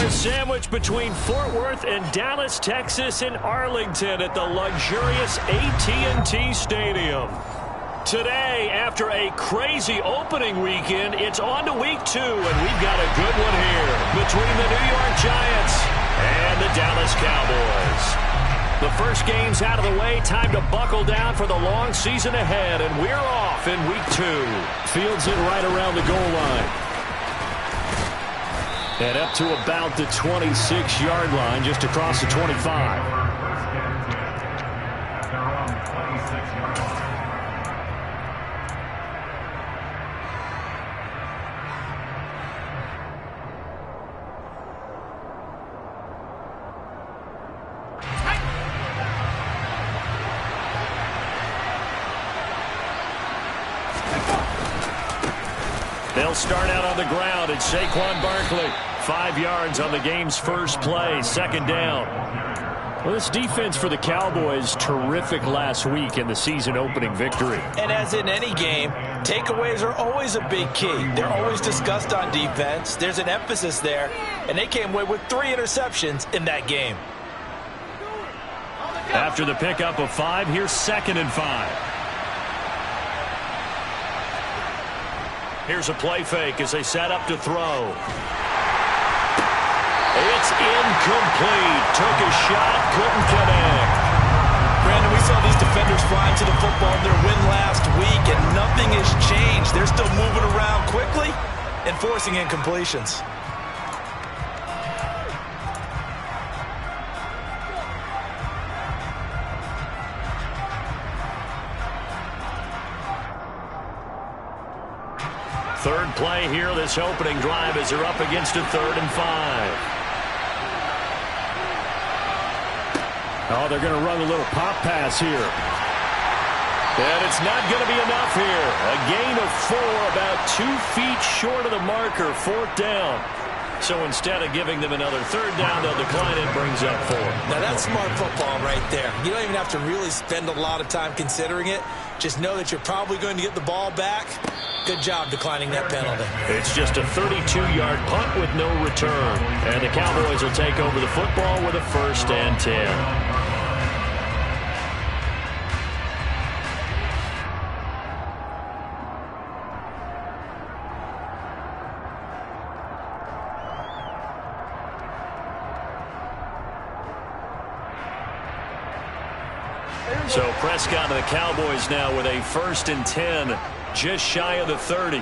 We're sandwiched between Fort Worth and Dallas, Texas, and Arlington at the luxurious AT&T Stadium. Today, after a crazy opening weekend, it's on to week 2, and we've got a good one here between the New York Giants and the Dallas Cowboys. The first game's out of the way. Time to buckle down for the long season ahead, and we're off in week 2. Fields it right around the goal line. And up to about the 26-yard line, just across the 25. They'll start out on the ground. It's Saquon Barkley. 5 yards on the game's first play. Second down. Well, this defense for the Cowboys, terrific last week in the season-opening victory. And as in any game, takeaways are always a big key. They're always discussed on defense. There's an emphasis there, and they came away with 3 interceptions in that game. After the pickup of 5, here's 2nd and 5. Here's a play fake as they set up to throw. It's incomplete. Took a shot, couldn't connect. Brandon, we saw these defenders flying to the football in their win last week, and nothing has changed. They're still moving around quickly and forcing incompletions. Third play here, this opening drive as they're up against a 3rd and 5. Oh, they're going to run a little pop pass here. And it's not going to be enough here. A gain of 4, about 2 feet short of the marker, 4th down. So instead of giving them another 3rd down, they'll decline it, brings up 4. Now that's smart football right there. You don't even have to really spend a lot of time considering it. Just know that you're probably going to get the ball back. Good job declining that penalty. It's just a 32-yard punt with no return. And the Cowboys will take over the football with a 1st and 10. So Prescott and the Cowboys now with a 1st and 10, just shy of the 30.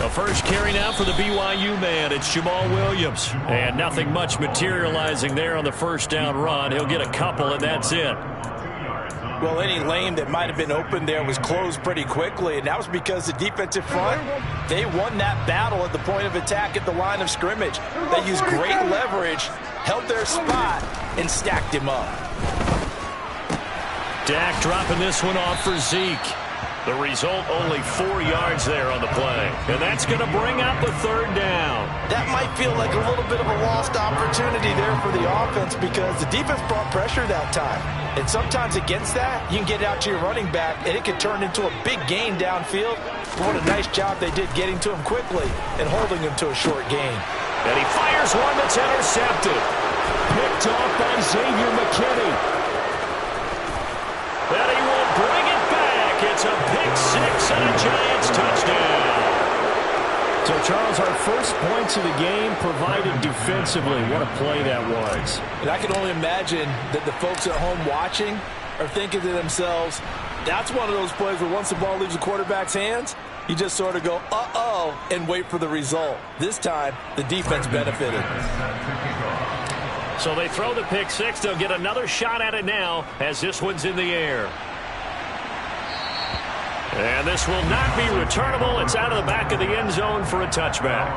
The first carry now for the BYU man. It's Jamal Williams. And nothing much materializing there on the 1st down run. He'll get a couple, and that's it. Well, any lane that might have been open there was closed pretty quickly, and that was because the defensive front, they won that battle at the point of attack at the line of scrimmage. They used great leverage, held their spot, and stacked him up. Dak dropping this one off for Zeke. The result, only 4 yards there on the play. And that's going to bring up a 3rd down. That might feel like a little bit of a lost opportunity there for the offense because the defense brought pressure that time. And sometimes against that, you can get out to your running back, and it can turn into a big gain downfield. What a nice job they did getting to him quickly and holding him to a short gain. And he fires one that's intercepted. Picked off by Xavier McKinney. And he will bring it back. It's a pick-6 and a Giants touchdown. So, Charles, our first points of the game provided defensively. What a play that was. And I can only imagine that the folks at home watching are thinking to themselves, that's one of those plays where once the ball leaves the quarterback's hands, you just sort of go, uh-oh, and wait for the result. This time, the defense benefited. So they throw the pick-6. They'll get another shot at it now as this one's in the air. And this will not be returnable. It's out of the back of the end zone for a touchback.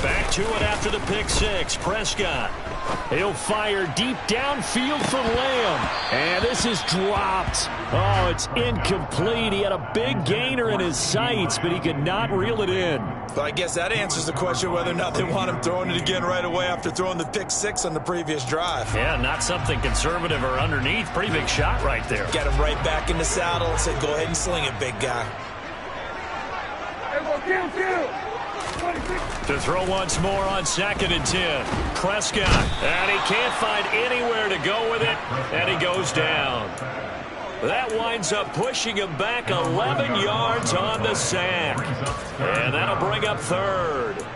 Back to it after the pick-6. Prescott. He'll fire deep downfield for Lamb. And this is dropped. Oh, it's incomplete. He had a big gainer in his sights, but he could not reel it in. Well, I guess that answers the question whether or not they want him throwing it again right away after throwing the pick six on the previous drive. Yeah, not something conservative or underneath. Pretty big shot right there. Got him right back in the saddle and said, go ahead and sling it, big guy. To throw once more on 2nd and 10. Prescott, and he can't find anywhere to go with it, and he goes down. That winds up pushing him back 11 yards on the sack. And that'll bring up 3rd.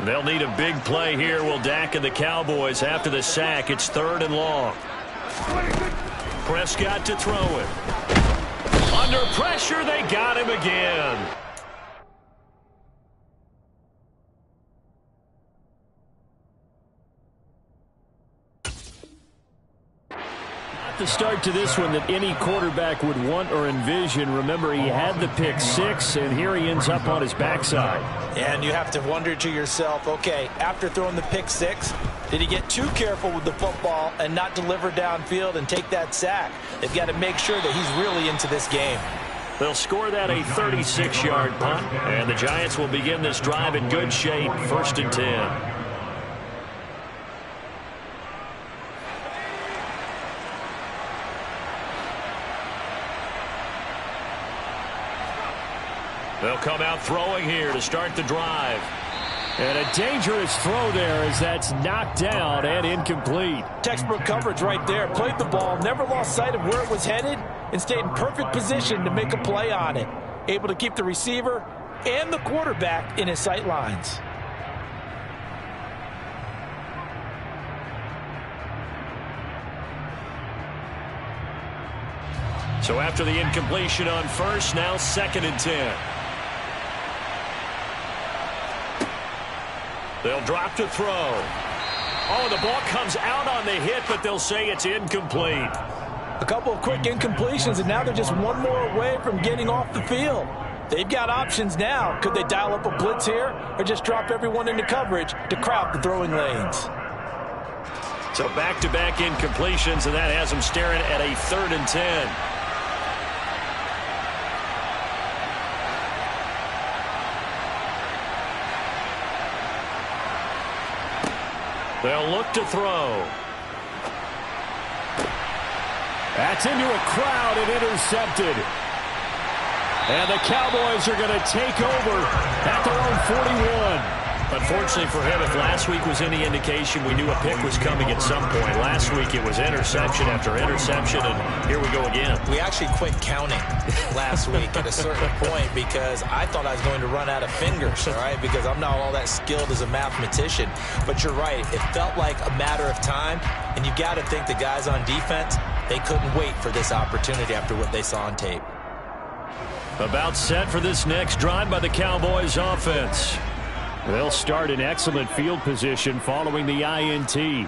They'll need a big play here. Will Dak and the Cowboys after the sack. It's 3rd and long. Prescott to throw it. Under pressure, they got him again. The start to this one that any quarterback would want or envision. Remember, he had the pick six, and here he ends up on his backside. And you have to wonder to yourself, okay, after throwing the pick six, did he get too careful with the football and not deliver downfield and take that sack? They've got to make sure that he's really into this game. They'll score that a 36-yard punt, and the Giants will begin this drive in good shape, 1st and 10. They'll come out throwing here to start the drive. And a dangerous throw there as that's knocked down and incomplete. Textbook coverage right there. Played the ball, never lost sight of where it was headed, and stayed in perfect position to make a play on it. Able to keep the receiver and the quarterback in his sight lines. So after the incompletion on 1st, now 2nd and 10. They'll drop to throw. Oh, the ball comes out on the hit, but they'll say it's incomplete. A couple of quick incompletions, and now they're just one more away from getting off the field. They've got options now. Could they dial up a blitz here or just drop everyone into coverage to crowd the throwing lanes? So back-to-back incompletions, and that has them staring at a 3rd and 10. They'll look to throw. That's into a crowd and intercepted. And the Cowboys are going to take over at their own 41. Unfortunately for him, if last week was any indication, we knew a pick was coming at some point. Last week it was interception after interception, and here we go again. We actually quit counting last week at a certain point because I thought I was going to run out of fingers, all right, because I'm not all that skilled as a mathematician. But you're right. It felt like a matter of time, and you got to think the guys on defense, they couldn't wait for this opportunity after what they saw on tape. About set for this next drive by the Cowboys offense. They'll start in excellent field position following the INT.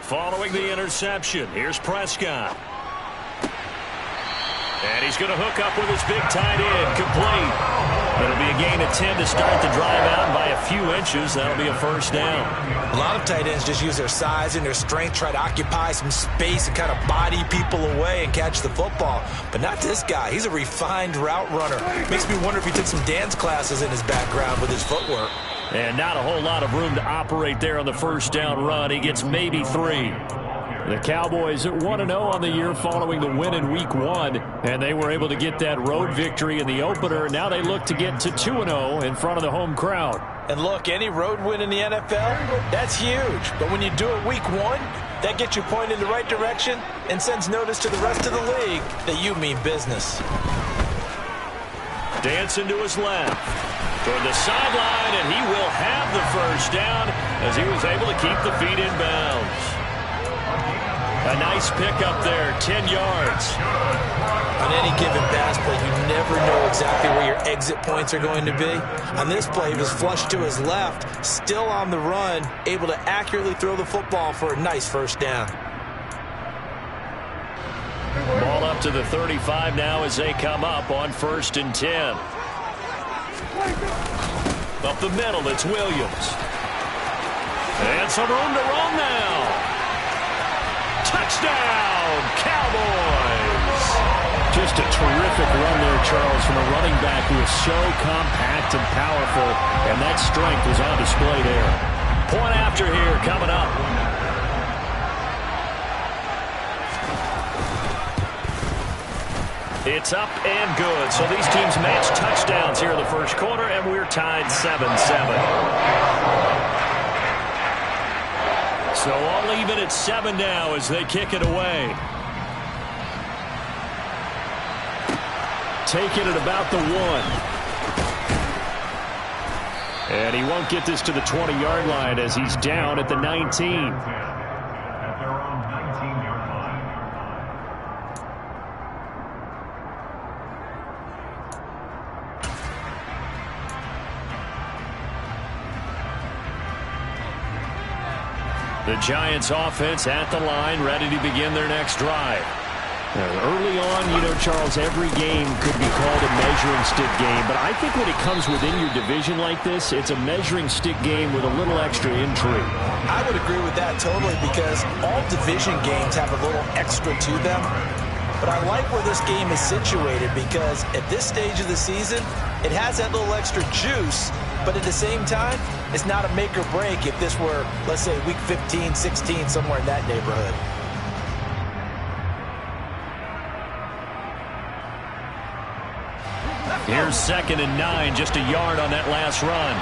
Following the interception, here's Prescott. And he's going to hook up with his big tight end, complete. It'll be a gain of 10 to start the drive out by a few inches. That'll be a 1st down. A lot of tight ends just use their size and their strength, try to occupy some space and kind of body people away and catch the football. But not this guy. He's a refined route runner. Makes me wonder if he took some dance classes in his background with his footwork. And not a whole lot of room to operate there on the 1st down run. He gets maybe 3. The Cowboys at 1-0 on the year following the win in Week 1, and they were able to get that road victory in the opener. Now they look to get to 2-0 in front of the home crowd. And look, any road win in the NFL, that's huge. But when you do it Week 1, that gets you pointed in the right direction and sends notice to the rest of the league that you mean business. Dancing to his left. Toward the sideline, and he will have the 1st down as he was able to keep the feet in bounds. A nice pickup there, 10 yards. On any given pass play, you never know exactly where your exit points are going to be. On this play, he was flushed to his left, still on the run, able to accurately throw the football for a nice 1st down. Ball up to the 35 now as they come up on 1st and 10. the middle. It's Williams. And some room to run now. Touchdown, Cowboys. Just a terrific run there, Charles, from a running back who is so compact and powerful, and that strength was on display there. Point after here coming up. It's up and good. So these teams match touchdowns here in the first quarter, and we're tied 7-7. So all even at 7 now as they kick it away. Taking it about the 1. And he won't get this to the 20-yard line as he's down at the 19. The Giants offense at the line, ready to begin their next drive. Early on, you know, Charles, every game could be called a measuring stick game, but I think when it comes within your division like this, it's a measuring stick game with a little extra intrigue. I would agree with that totally, because all division games have a little extra to them. But I like where this game is situated, because at this stage of the season, it has that little extra juice, but at the same time, it's not a make or break if this were, let's say, week 15, 16, somewhere in that neighborhood. Here's 2nd and 9, just a yard on that last run.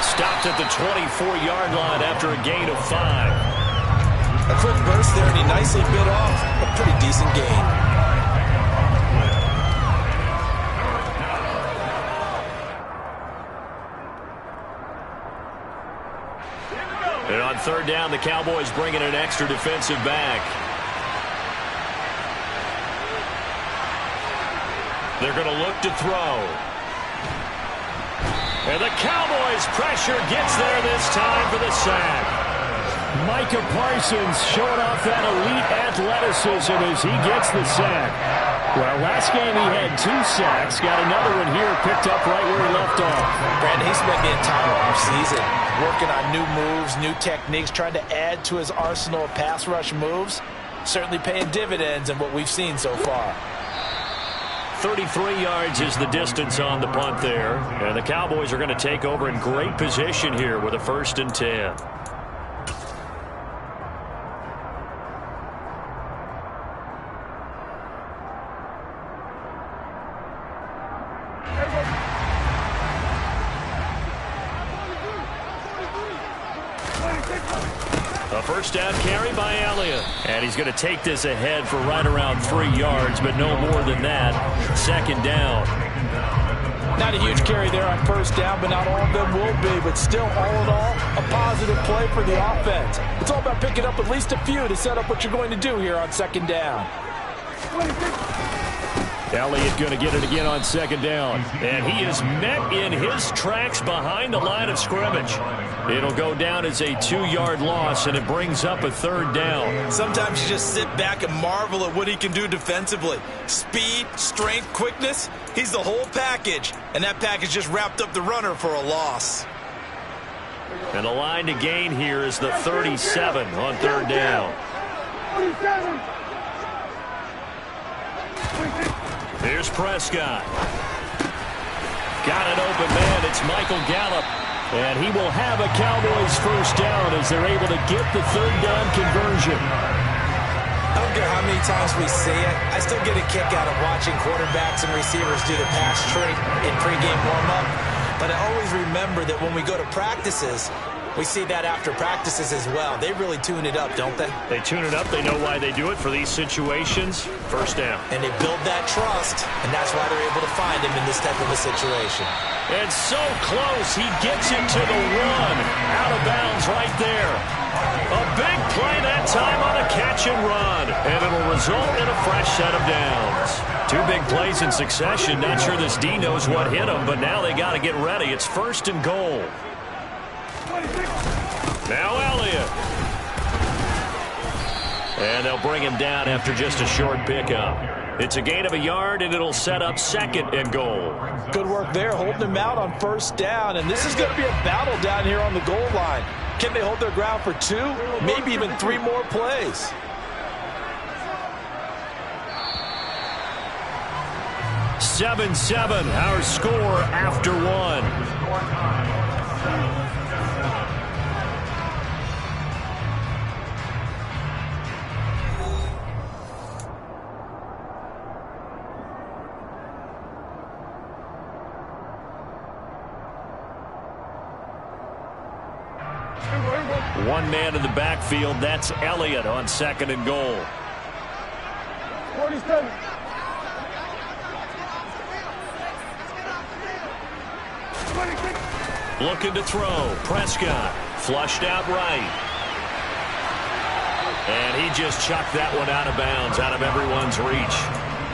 Stopped at the 24-yard line after a gain of 5. A quick burst there, and he nicely bit off a pretty decent gain. And on 3rd down, the Cowboys bringing an extra defensive back. They're going to look to throw. And the Cowboys pressure gets there this time for the sack. Micah Parsons showing off that elite athleticism as he gets the sack. Well, last game he had 2 sacks. Got another one here picked up right where he left off. Brandon, he spent the entire offseason working on new moves, new techniques, trying to add to his arsenal of pass rush moves. Certainly paying dividends in what we've seen so far. 33 yards is the distance on the punt there. And the Cowboys are going to take over in great position here with a 1st and 10. A 1st down carry by Elliott. And he's going to take this ahead for right around 3 yards, but no more than that. 2nd down. Not a huge carry there on 1st down, but not all of them will be. But still, all in all, a positive play for the offense. It's all about picking up at least a few to set up what you're going to do here on 2nd down. Elliott going to get it again on 2nd down. And he is met in his tracks behind the line of scrimmage. It'll go down as a 2-yard loss, and it brings up a 3rd down. Sometimes you just sit back and marvel at what he can do defensively. Speed, strength, quickness, he's the whole package. And that package just wrapped up the runner for a loss. And the line to gain here is the 37 on 3rd down. Here's Prescott. Got an open man. It's Michael Gallup. And he will have a Cowboys 1st down as they're able to get the 3rd down conversion. I don't care how many times we see it. I still get a kick out of watching quarterbacks and receivers do the pass trick in pregame warm-up. But I always remember that when we go to practices, we see that after practices as well. They really tune it up, don't they? They tune it up. They know why they do it for these situations. 1st down. And they build that trust, and that's why they're able to find him in this type of a situation. And so close. He gets it to the 1. Out of bounds right there. A big play that time on a catch and run. And it'll result in a fresh set of downs. 2 big plays in succession. Not sure this D knows what hit him, but now they got to get ready. It's 1st and goal. Now Elliott. And they'll bring him down after just a short pickup. It's a gain of a yard, and it'll set up 2nd and goal. Good work there, holding him out on 1st down. And this is going to be a battle down here on the goal line. Can they hold their ground for 2, maybe even 3 more plays? Seven, our score after 1. One man in the backfield. That's Elliott on 2nd and goal. 47. Looking to throw. Prescott flushed out right. And he just chucked that one out of bounds, out of everyone's reach.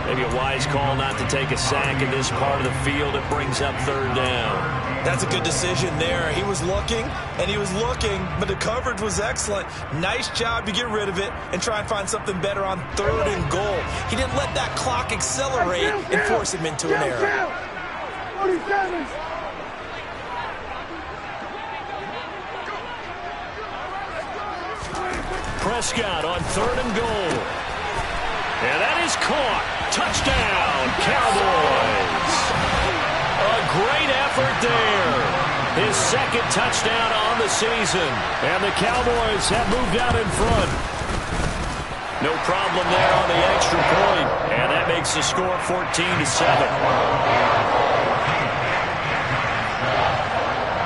Maybe a wise call not to take a sack in this part of the field. It brings up 3rd down. That's a good decision there. He was looking, and he was looking, but the coverage was excellent. Nice job to get rid of it and try and find something better on 3rd and goal. He didn't let that clock accelerate and force him into an error. 47. Prescott on 3rd and goal. And that is caught. Touchdown, Cowboys. A great effort there. His 2nd touchdown on the season. And the Cowboys have moved out in front. No problem there on the extra point. And that makes the score 14-7.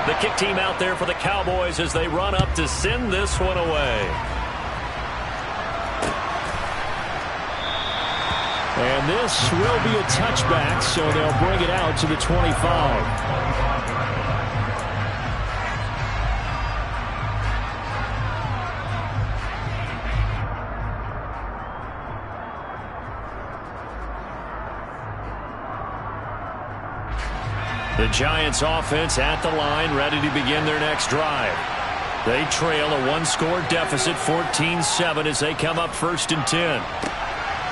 The kick team out there for the Cowboys as they run up to send this one away. And this will be a touchback, so they'll bring it out to the 25. The Giants offense at the line, ready to begin their next drive. They trail a 1-score deficit, 14-7, as they come up 1st and 10.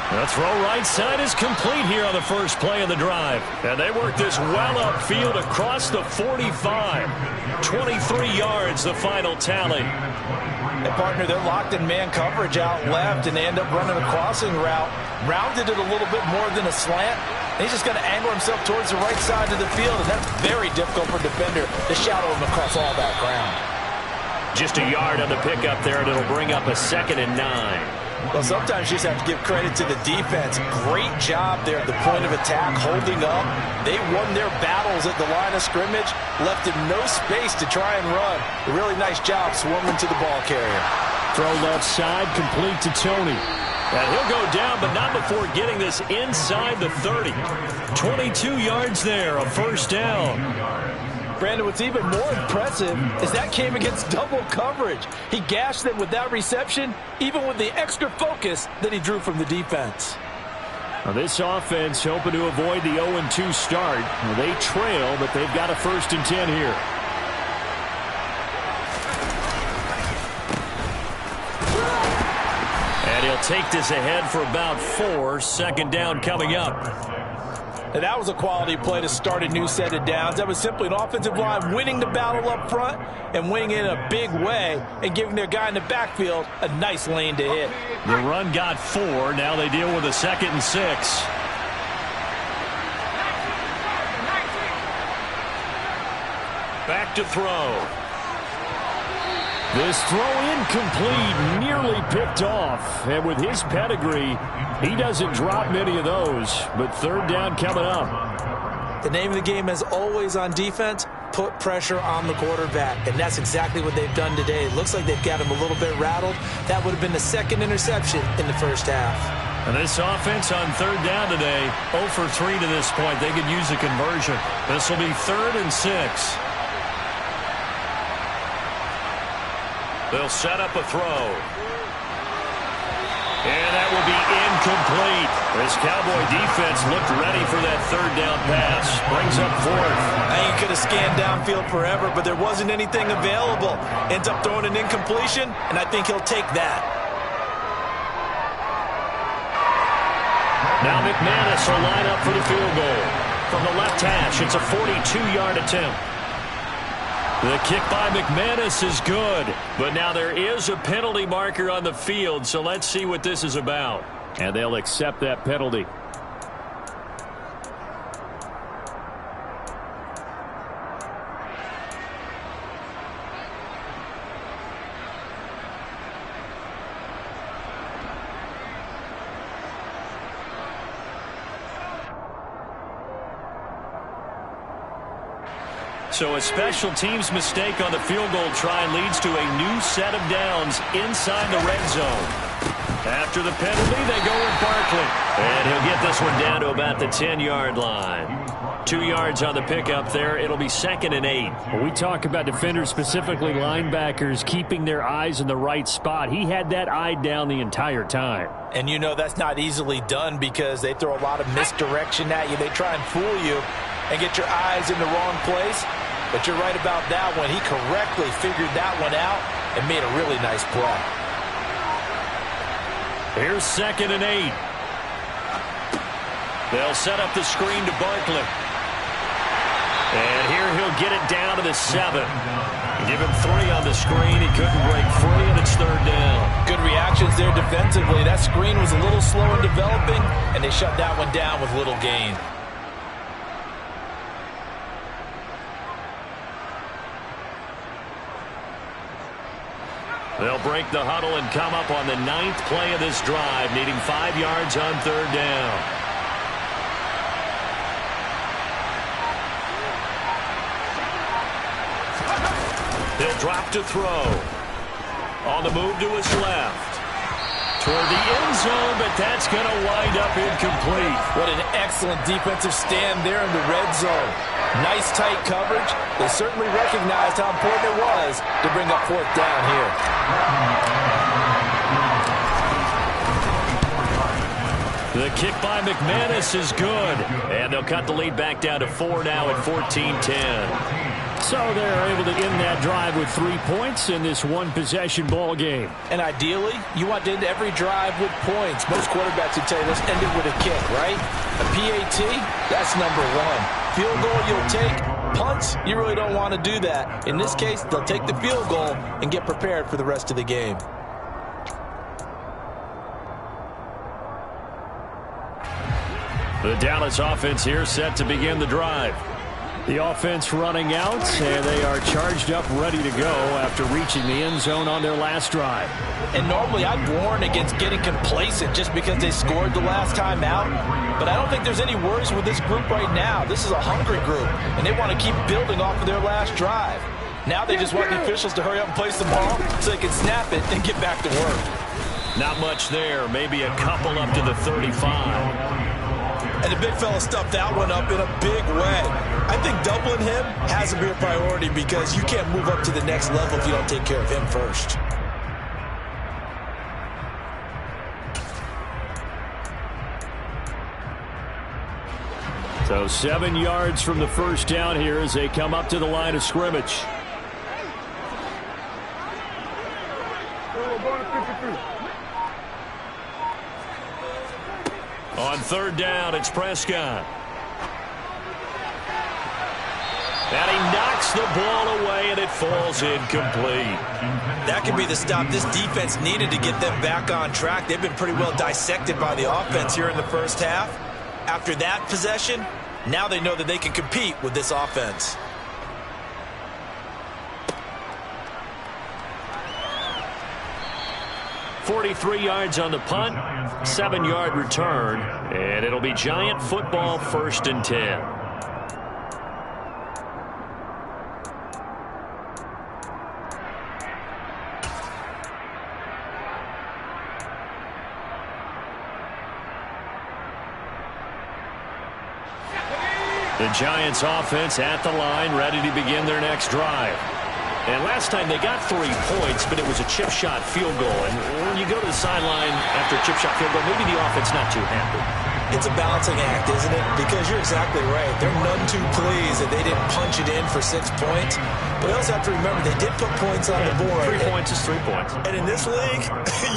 The throw right side is complete here on the first play of the drive. And they work this well upfield across the 45. 23 yards, the final tally. And partner, they're locked in man coverage out left, and they end up running a crossing route. Rounded it a little bit more than a slant. He's just going to angle himself towards the right side of the field, and that's very difficult for a defender to shadow him across all that ground. Just a yard on the pickup there, and it'll bring up a 2nd and 9. Well, sometimes you just have to give credit to the defense. Great job there at the point of attack, holding up. They won their battles at the line of scrimmage, left him no space to try and run. A really nice job swarming to the ball carrier. Throw left side, complete to Tony. And he'll go down, but not before getting this inside the 30. 22 yards there, a 1st down. Brandon, what's even more impressive is that came against double coverage. He gashed them with that reception, even with the extra focus that he drew from the defense. Now this offense hoping to avoid the 0-2 start. Well, they trail, but they've got a 1st and 10 here. And he'll take this ahead for about 4. 2nd down coming up. And that was a quality play to start a new set of downs. That was simply an offensive line winning the battle up front and winning it in a big way and giving their guy in the backfield a nice lane to hit. The run got 4. Now they deal with a 2nd and 6. Back to throw. This throw incomplete, nearly picked off. And with his pedigree, he doesn't drop many of those. But 3rd down coming up. The name of the game is always on defense, put pressure on the quarterback. And that's exactly what they've done today. It looks like they've got him a little bit rattled. That would have been the 2nd interception in the 1st half. And this offense on 3rd down today, 0 for 3 to this point. They could use a conversion. This will be 3rd and 6. They'll set up a throw. And that will be incomplete. This Cowboy defense looked ready for that 3rd down pass. Brings up 4th. I think he could have scanned downfield forever, but there wasn't anything available. Ends up throwing an incompletion, and I think he'll take that. Now McManus will line up for the field goal. From the left hash, it's a 42-yard attempt. The kick by McManus is good, but now there is a penalty marker on the field, so let's see what this is about. And they'll accept that penalty. So a special teams mistake on the field goal try leads to a new set of downs inside the red zone. After the penalty, they go with Barkley. And he'll get this one down to about the 10-yard line. 2 yards on the pickup there. It'll be 2nd and 8. When we talk about defenders, specifically linebackers, keeping their eyes in the right spot. He had that eye down the entire time. And you know that's not easily done because they throw a lot of misdirection at you. They try and fool you and get your eyes in the wrong place. But you're right about that one. He correctly figured that one out and made a really nice play. Here's 2nd and 8. They'll set up the screen to Barkley. And here he'll get it down to the 7. Give him 3 on the screen. He couldn't break free, and it's 3rd down. Good reactions there defensively. That screen was a little slow in developing, and they shut that one down with little gain. They'll break the huddle and come up on the 9th play of this drive, needing 5 yards on 3rd down. He'll drop to throw. On the move to his left. Toward the end zone, but that's going to wind up incomplete. What an excellent defensive stand there in the red zone. Nice tight coverage. They certainly recognized how important it was to bring up 4th down here. The kick by McManus is good. And they'll cut the lead back down to 4 now at 14-10. So they're able to end that drive with 3 points in this one-possession ball game. And ideally, you want to end every drive with points. Most quarterbacks would tell you, let's end it with a kick, right? A PAT, that's number 1. Field goal you'll take. Punts, you really don't want to do that. In this case, they'll take the field goal and get prepared for the rest of the game. The Dallas offense here set to begin the drive. The offense running out, and they are charged up, ready to go after reaching the end zone on their last drive. And normally I'd warn against getting complacent just because they scored the last time out. But I don't think there's any worries with this group right now. This is a hungry group, and they want to keep building off of their last drive. Now they just want the officials to hurry up and place the ball so they can snap it and get back to work. Not much there, maybe a couple up to the 35. And the big fella stuffed that one up in a big way. I think doubling him has to be a priority because you can't move up to the next level if you don't take care of him first. So 7 yards from the first down here as they come up to the line of scrimmage. On 3rd down, it's Prescott. And he knocks the ball away, and it falls incomplete. That could be the stop this defense needed to get them back on track. They've been pretty well dissected by the offense here in the first half. After that possession, now they know that they can compete with this offense. .43 yards on the punt, 7-yard return, and it'll be Giant football 1st and 10. The Giants offense at the line, ready to begin their next drive. And last time they got 3 points, but it was a chip shot field goal. And when you go to the sideline after a chip shot field goal, maybe the offense not too happy. It's a balancing act, isn't it? Because you're exactly right. They're none too pleased that they didn't punch it in for 6 points. But I also have to remember they did put points on the board. 3 points is 3 points. And in this league,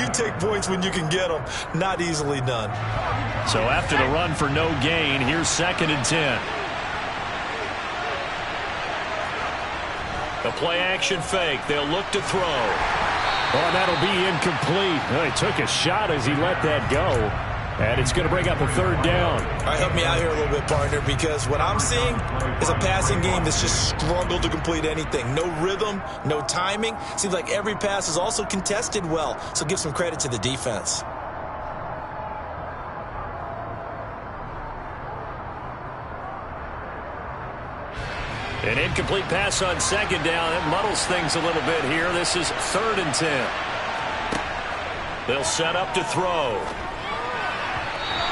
you take points when you can get them. Not easily done. So after the run for no gain, here's 2nd and 10. The play-action fake. They'll look to throw. Oh, that'll be incomplete. Oh, he took a shot as he let that go. And it's going to bring up a 3rd down. All right, help me out here a little bit, partner, because what I'm seeing is a passing game that's just struggled to complete anything. No rhythm, no timing. Seems like every pass is also contested well, so give some credit to the defense. An incomplete pass on 2nd down. That muddles things a little bit here. This is 3rd and 10. They'll set up to throw.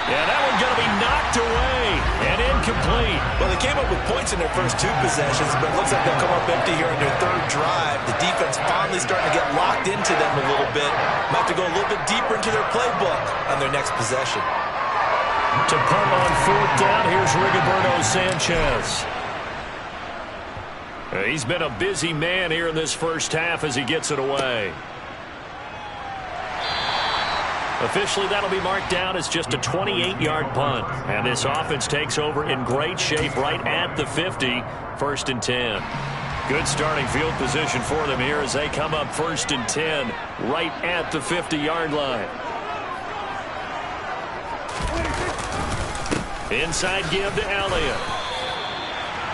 Yeah, that one's going to be knocked away and incomplete. Well, they came up with points in their first 2 possessions, but it looks like they'll come up empty here in their 3rd drive. The defense finally starting to get locked into them a little bit. Might have to go a little bit deeper into their playbook on their next possession. To punt on 4th down, here's Rigoberto Sanchez. He's been a busy man here in this first half as he gets it away. Officially, that'll be marked down as just a 28-yard punt. And this offense takes over in great shape right at the 50, 1st and 10. Good starting field position for them here as they come up 1st and 10 right at the 50-yard line. Inside give to Elliott.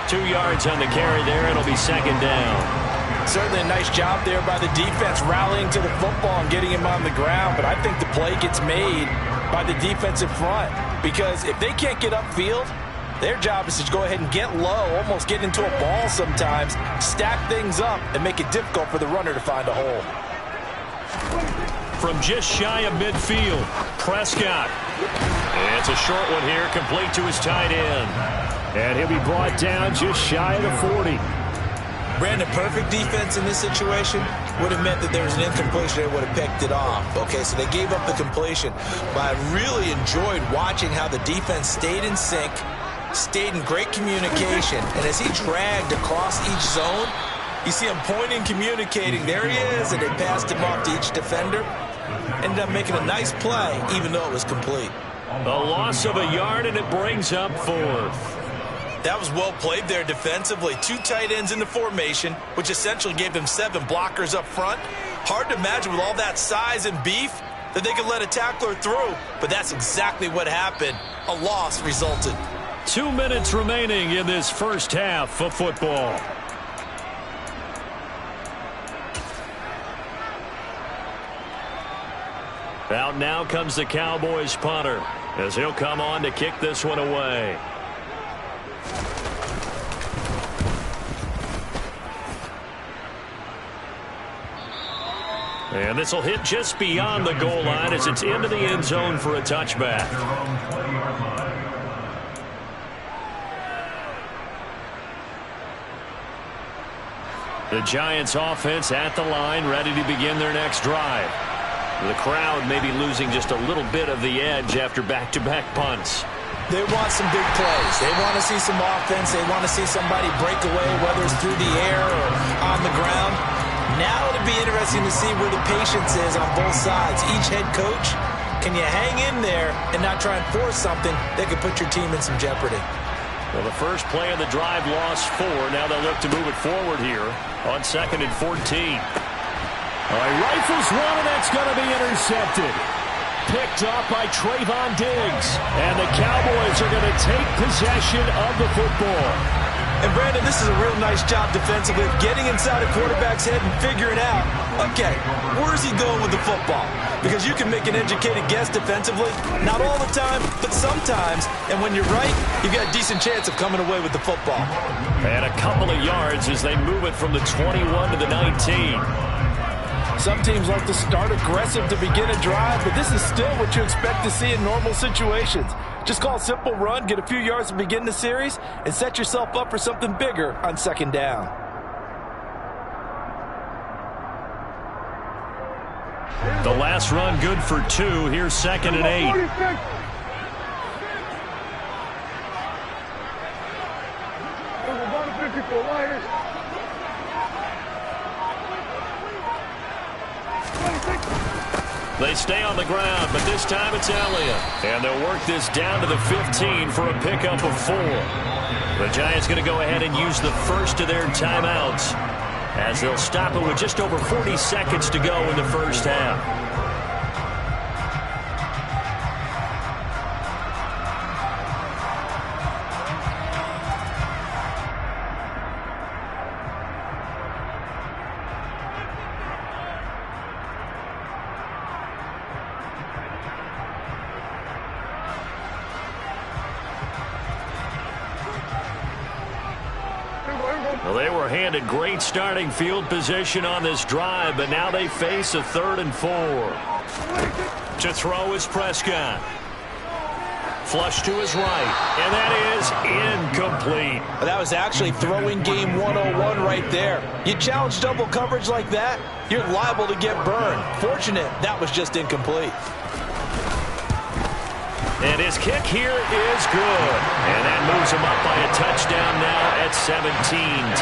2 yards on the carry there. It'll be 2nd down. Certainly a nice job there by the defense rallying to the football and getting him on the ground, but I think the play gets made by the defensive front because if they can't get upfield, their job is to go ahead and get low, almost get into a ball sometimes, stack things up, and make it difficult for the runner to find a hole. From just shy of midfield, Prescott. It's a short one here, complete to his tight end. And he'll be brought down just shy of the 40. Brandon, perfect defense in this situation would have meant that there was an incompletion. They would have picked it off. Okay, so they gave up the completion. But I really enjoyed watching how the defense stayed in sync, stayed in great communication. And as he dragged across each zone, you see him pointing, communicating. There he is, and they passed him off to each defender. Ended up making a nice play, even though it was complete. A loss of a yard, and it brings up 4th. That was well played there defensively. 2 tight ends in the formation, which essentially gave them 7 blockers up front. Hard to imagine with all that size and beef that they could let a tackler through, but that's exactly what happened. A loss resulted. 2 minutes remaining in this first half of football. Out now comes the Cowboys punter as he'll come on to kick this one away. And this will hit just beyond the goal line as it's into the end zone for a touchback. The Giants offense at the line, ready to begin their next drive. The crowd may be losing just a little bit of the edge after back-to-back punts. They want some big plays. They want to see some offense. They want to see somebody break away, whether it's through the air or on the ground. Now it'll be interesting to see where the patience is on both sides. Each head coach, can you hang in there and not try and force something that could put your team in some jeopardy? Well, the first play of the drive lost 4. Now they'll look to move it forward here on 2nd and 14. Rifles one, and that's going to be intercepted. Picked up by Trayvon Diggs. And the Cowboys are going to take possession of the football. And, Brandon, this is a real nice job defensively of getting inside a quarterback's head and figuring out, okay, where's he going with the football? Because you can make an educated guess defensively, not all the time, but sometimes. And when you're right, you've got a decent chance of coming away with the football. And a couple of yards as they move it from the 21 to the 19. Some teams like to start aggressive to begin a drive, but this is still what you expect to see in normal situations. Just call a simple run, get a few yards to begin the series, and set yourself up for something bigger on 2nd down. The last run good for 2. Here's 2nd and 8. 54 wires. 26. They stay on the ground, but this time it's Elliott. And they'll work this down to the 15 for a pickup of 4. The Giants going to go ahead and use the first of their timeouts, as they'll stop it with just over 40 seconds to go in the first half. Well, they were handed great starting field position on this drive, but now they face a 3rd and 4. To throw is Prescott. Flush to his right, and that is incomplete. That was actually throwing game 101 right there. You challenge double coverage like that, you're liable to get burned. Fortunate that was just incomplete. And his kick here is good. And that moves him up by a touchdown now at 17-10.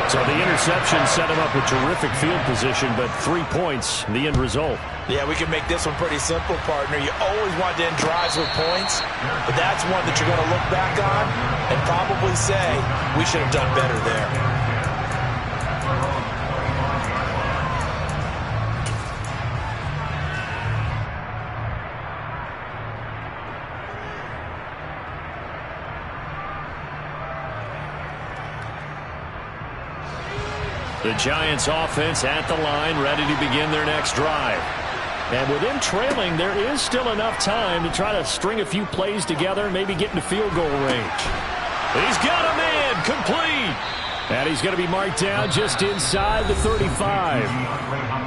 So the interception set him up with terrific field position, but 3 points, the end result. Yeah, we can make this one pretty simple, partner. You always want to end drives with points, but that's one that you're going to look back on and probably say, we should have done better there. The Giants offense at the line, ready to begin their next drive. And with them trailing, there is still enough time to try to string a few plays together and maybe get into field goal range. He's got a man, complete. And he's going to be marked down just inside the 35.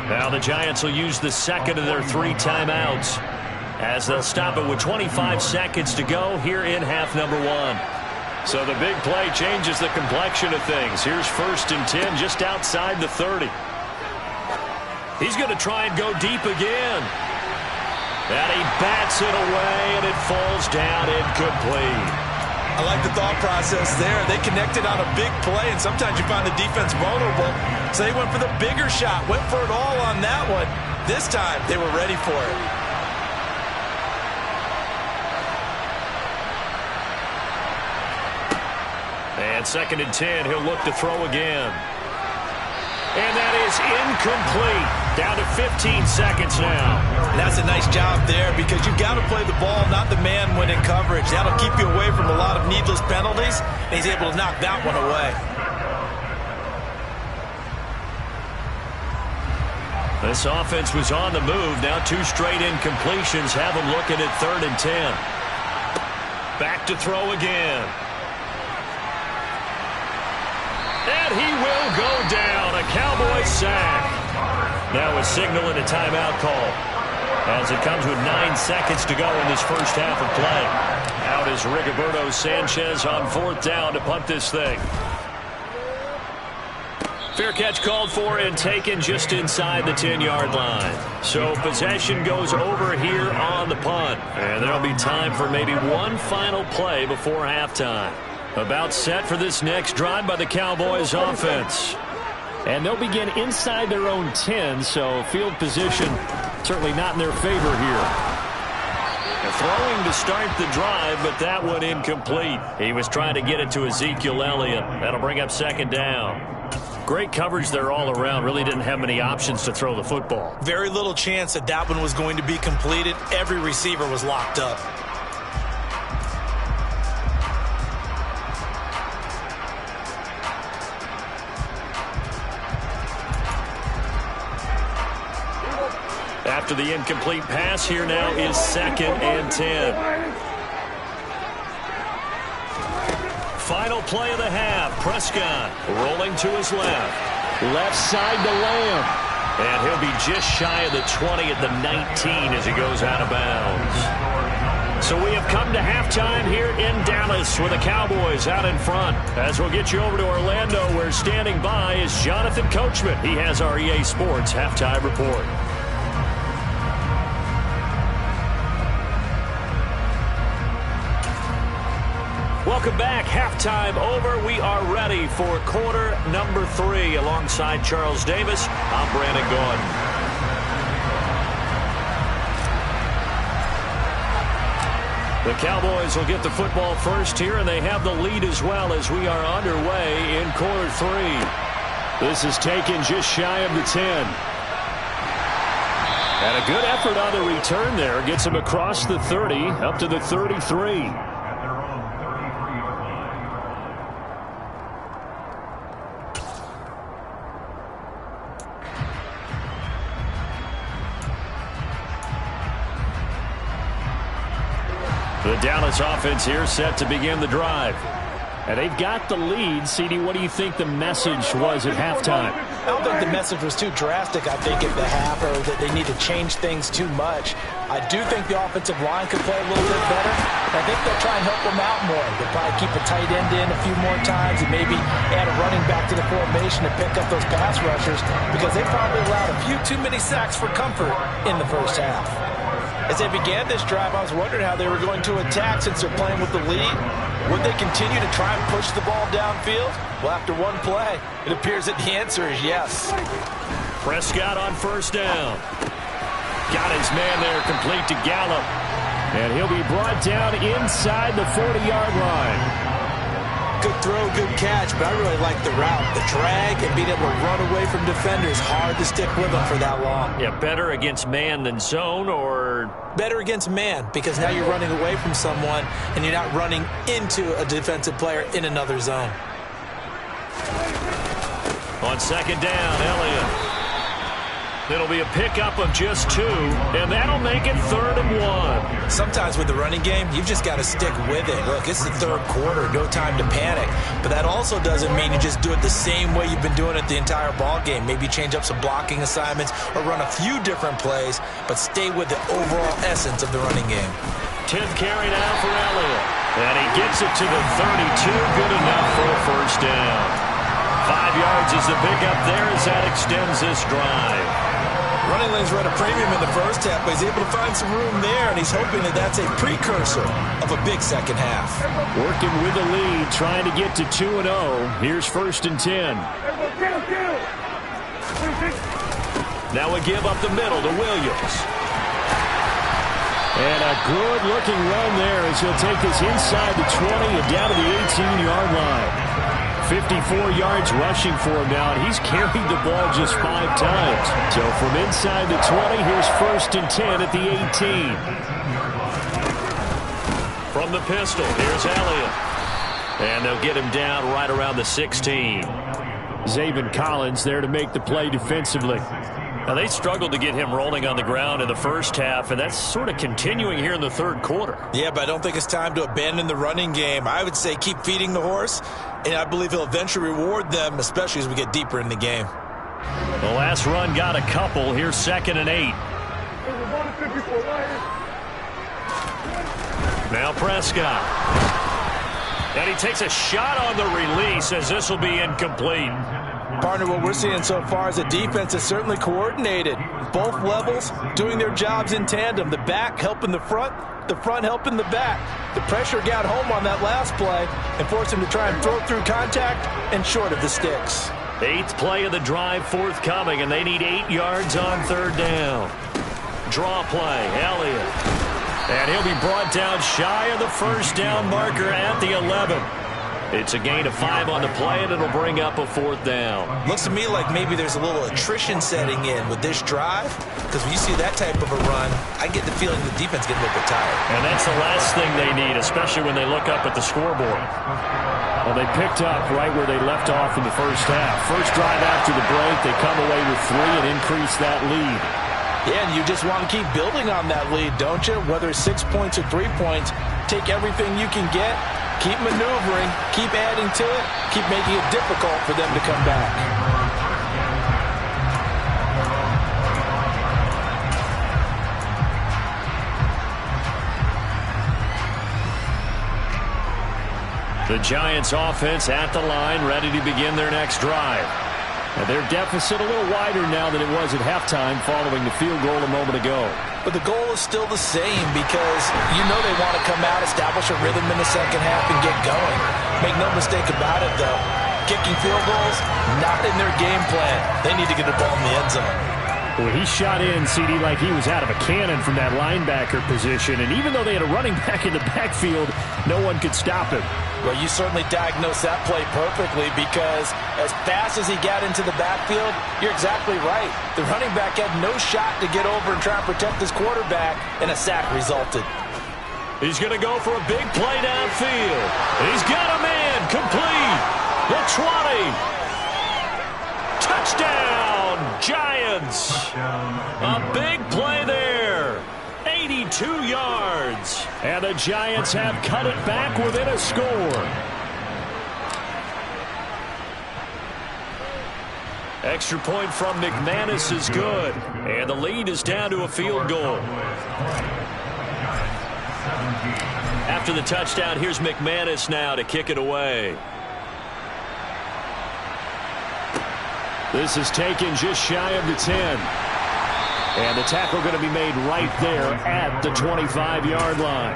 Now the Giants will use the second of their 3 timeouts, as they'll stop it with 25 seconds to go here in half number 1. So the big play changes the complexion of things. Here's 1st and 10 just outside the 30. He's going to try and go deep again. And he bats it away, and it falls down incomplete. I like the thought process there. They connected on a big play, and sometimes you find the defense vulnerable. So they went for the bigger shot, went for it all on that one. This time, they were ready for it. And 2nd and 10, he'll look to throw again. And that is incomplete. Down to 15 seconds now. And that's a nice job there, because you've got to play the ball, not the man when in coverage. That'll keep you away from a lot of needless penalties, and he's able to knock that one away. This offense was on the move. Now 2 straight incompletions have them looking at 3rd and 10. Back to throw again. And he will go down. A Cowboys sack. Now a signal and a timeout call, as it comes with 9 seconds to go in this first half of play. Out is Rigoberto Sanchez on 4th down to punt this thing. Fair catch called for and taken just inside the 10-yard line. So possession goes over here on the punt. And there'll be time for maybe one final play before halftime. About set for this next drive by the Cowboys offense. And they'll begin inside their own 10, so field position certainly not in their favor here. Throwing to start the drive, but that one incomplete. He was trying to get it to Ezekiel Elliott. That'll bring up 2nd down. Great coverage there all around. Really didn't have many options to throw the football. Very little chance that that one was going to be completed. Every receiver was locked up. After the incomplete pass, here now is 2nd and 10. Final play of the half. Prescott rolling to his left. Left side to Lamb. And he'll be just shy of the 20 at the 19 as he goes out of bounds. So we have come to halftime here in Dallas with the Cowboys out in front. As we'll get you over to Orlando, where standing by is Jonathan Coachman. He has our EA Sports halftime report. Welcome back. Halftime over. We are ready for quarter number 3. Alongside Charles Davis, I'm Brandon Gordon. The Cowboys will get the football first here, and they have the lead as well as we are underway in quarter 3. This is taken just shy of the 10. And a good effort on the return there. Gets him across the 30, up to the 33. The Dallas offense here set to begin the drive. And they've got the lead. CD, what do you think the message was at halftime? I don't think the message was too drastic, I think, at the half, or that they need to change things too much. I do think the offensive line could play a little bit better. I think they'll try and help them out more. They'll probably keep a tight end in a few more times and maybe add a running back to the formation to pick up those pass rushers, because they probably allowed a few too many sacks for comfort in the first half. As they began this drive, I was wondering how they were going to attack since they're playing with the lead. Would they continue to try and push the ball downfield? Well, after one play, it appears that the answer is yes. Prescott on first down. Got his man there, complete to Gallup. And he'll be brought down inside the 40-yard line. Good throw, good catch, but I really like the route. The drag and being able to run away from defenders, hard to stick with them for that long. Yeah, better against man than zone, or? Better against man, because now you're running away from someone and you're not running into a defensive player in another zone. On second down, Elliott. It'll be a pickup of just 2, and that'll make it 3rd and 1. Sometimes with the running game, you've just got to stick with it. Look, it's the third quarter, no time to panic. But that also doesn't mean you just do it the same way you've been doing it the entire ball game. Maybe change up some blocking assignments or run a few different plays, but stay with the overall essence of the running game. 10th carry now for Elliott. And he gets it to the 32. Good enough for a first down. 5 yards is the pickup there as that extends this drive. Running lanes were at a premium in the first half, but he's able to find some room there, and he's hoping that that's a precursor of a big second half. Working with the lead, trying to get to 2-0. Here's 1st and 10. Now we give up the middle to Williams. And a good-looking run there as he'll take this inside the 20 and down to the 18-yard line. 54 yards rushing for him now, and he's carried the ball just 5 times. So from inside the 20, here's 1st and 10 at the 18. From the pistol, here's Elliott. And they'll get him down right around the 16. Zaven Collins there to make the play defensively. Now, they struggled to get him rolling on the ground in the first half, and that's sort of continuing here in the third quarter. Yeah, but I don't think it's time to abandon the running game. I would say keep feeding the horse, and I believe he'll eventually reward them, especially as we get deeper in the game. The last run got a couple. Here's 2nd and 8. Now Prescott. And he takes a shot on the release as this will be incomplete. Partner, what we're seeing so far is the defense is certainly coordinated. Both levels doing their jobs in tandem. The back helping the front helping the back. The pressure got home on that last play and forced him to try and throw through contact and short of the sticks. 8th play of the drive forthcoming, and they need 8 yards on 3rd down. Draw play, Elliott. And he'll be brought down shy of the first down marker at the 11. It's a gain of 5 on the play, and it'll bring up a 4th down. Looks to me like maybe there's a little attrition setting in with this drive, because when you see that type of a run, I get the feeling the defense getting a little bit tired. And that's the last thing they need, especially when they look up at the scoreboard. Well, they picked up right where they left off in the first half. First drive after the break, they come away with 3 and increase that lead. Yeah, and you just want to keep building on that lead, don't you? Whether it's 6 points or 3 points, take everything you can get. Keep maneuvering, keep adding to it, keep making it difficult for them to come back. The Giants offense at the line, ready to begin their next drive. And their deficit a little wider now than it was at halftime following the field goal a moment ago. But the goal is still the same because you know they want to come out, establish a rhythm in the second half, and get going. Make no mistake about it, though. Kicking field goals, not in their game plan. They need to get the ball in the end zone. Well, he shot in, CD, like he was out of a cannon from that linebacker position. And even though they had a running back in the backfield, no one could stop him. Well, you certainly diagnosed that play perfectly because as fast as he got into the backfield, you're exactly right. The running back had no shot to get over and try and protect his quarterback, and a sack resulted. He's going to go for a big play downfield. He's got a man complete. The 20. Touchdown, Giants. A big play there. 82 yards. And the Giants have cut it back within a score. Extra point from McManus is good. And the lead is down to a field goal. After the touchdown, here's McManus now to kick it away. This is taken just shy of the 10. And the tackle going to be made right there at the 25-yard line.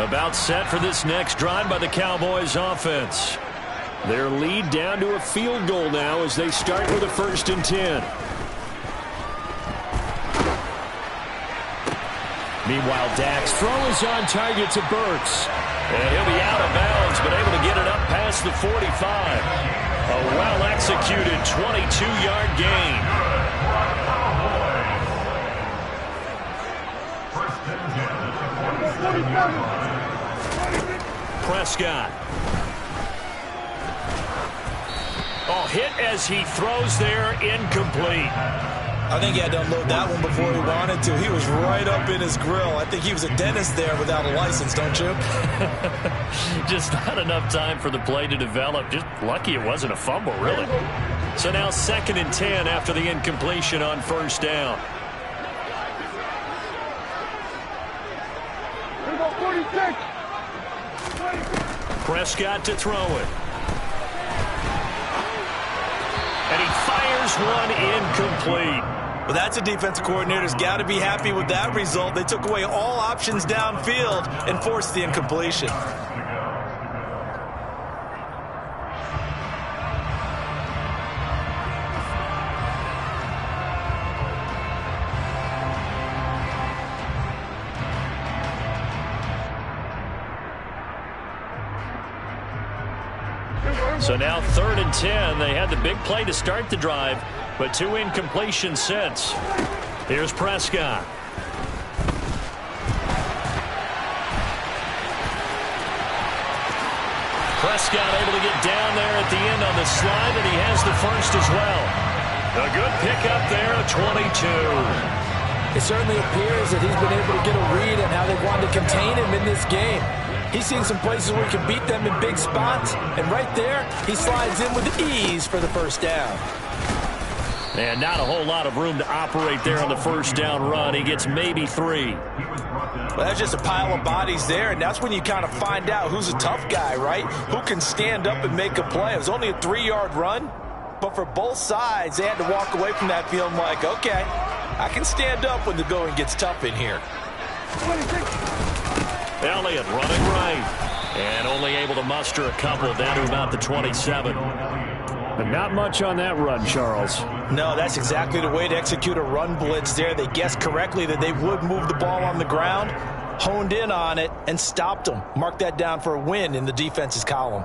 About set for this next drive by the Cowboys offense. Their lead down to a field goal now as they start with a 1st and 10. Meanwhile, Dak's throw is on target to Burks. And he'll be out of bounds, but able to get it up past the 45. A well-executed 22-yard gain. Prescott. Oh, hit as he throws there, incomplete. I think he had to unload that one before he wanted to. He was right up in his grill. I think he was a dentist there without a license, don't you? Just not enough time for the play to develop. Just lucky it wasn't a fumble, really. So now 2nd and 10 after the incompletion on 1st down. Here we go, 46. Prescott to throw it. And he fires one incomplete. Well, that's a defensive coordinator's got to be happy with that result. They took away all options downfield and forced the incompletion. So now 3rd and 10. They had the big play to start the drive, but 2 incompletions since. Here's Prescott. Prescott able to get down there at the end on the slide, and he has the 1st as well. A good pickup there, a 22. It certainly appears that he's been able to get a read on how they wanted to contain him in this game. He's seen some places where he can beat them in big spots, and right there, he slides in with ease for the 1st down. And not a whole lot of room to operate there on the 1st down run. He gets maybe 3. Well, that's just a pile of bodies there, and that's when you kind of find out who's a tough guy, right? Who can stand up and make a play. It was only a 3-yard run, but for both sides, they had to walk away from that feeling like, okay, I can stand up when the going gets tough in here. 26. Elliott running right. And only able to muster a couple down to about the 27. But not much on that run, Charles. No, that's exactly the way to execute a run blitz there. They guessed correctly that they would move the ball on the ground, honed in on it, and stopped them. Mark that down for a win in the defense's column.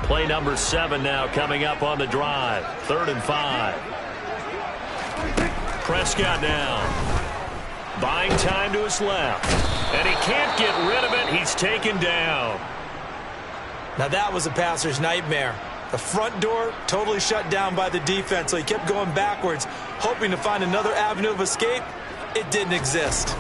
Play number 7 now coming up on the drive. 3rd and 5. Prescott now. Buying time to his left. And he can't get rid of it. He's taken down. Now that was a passer's nightmare. The front door totally shut down by the defense, so he kept going backwards, hoping to find another avenue of escape. It didn't exist.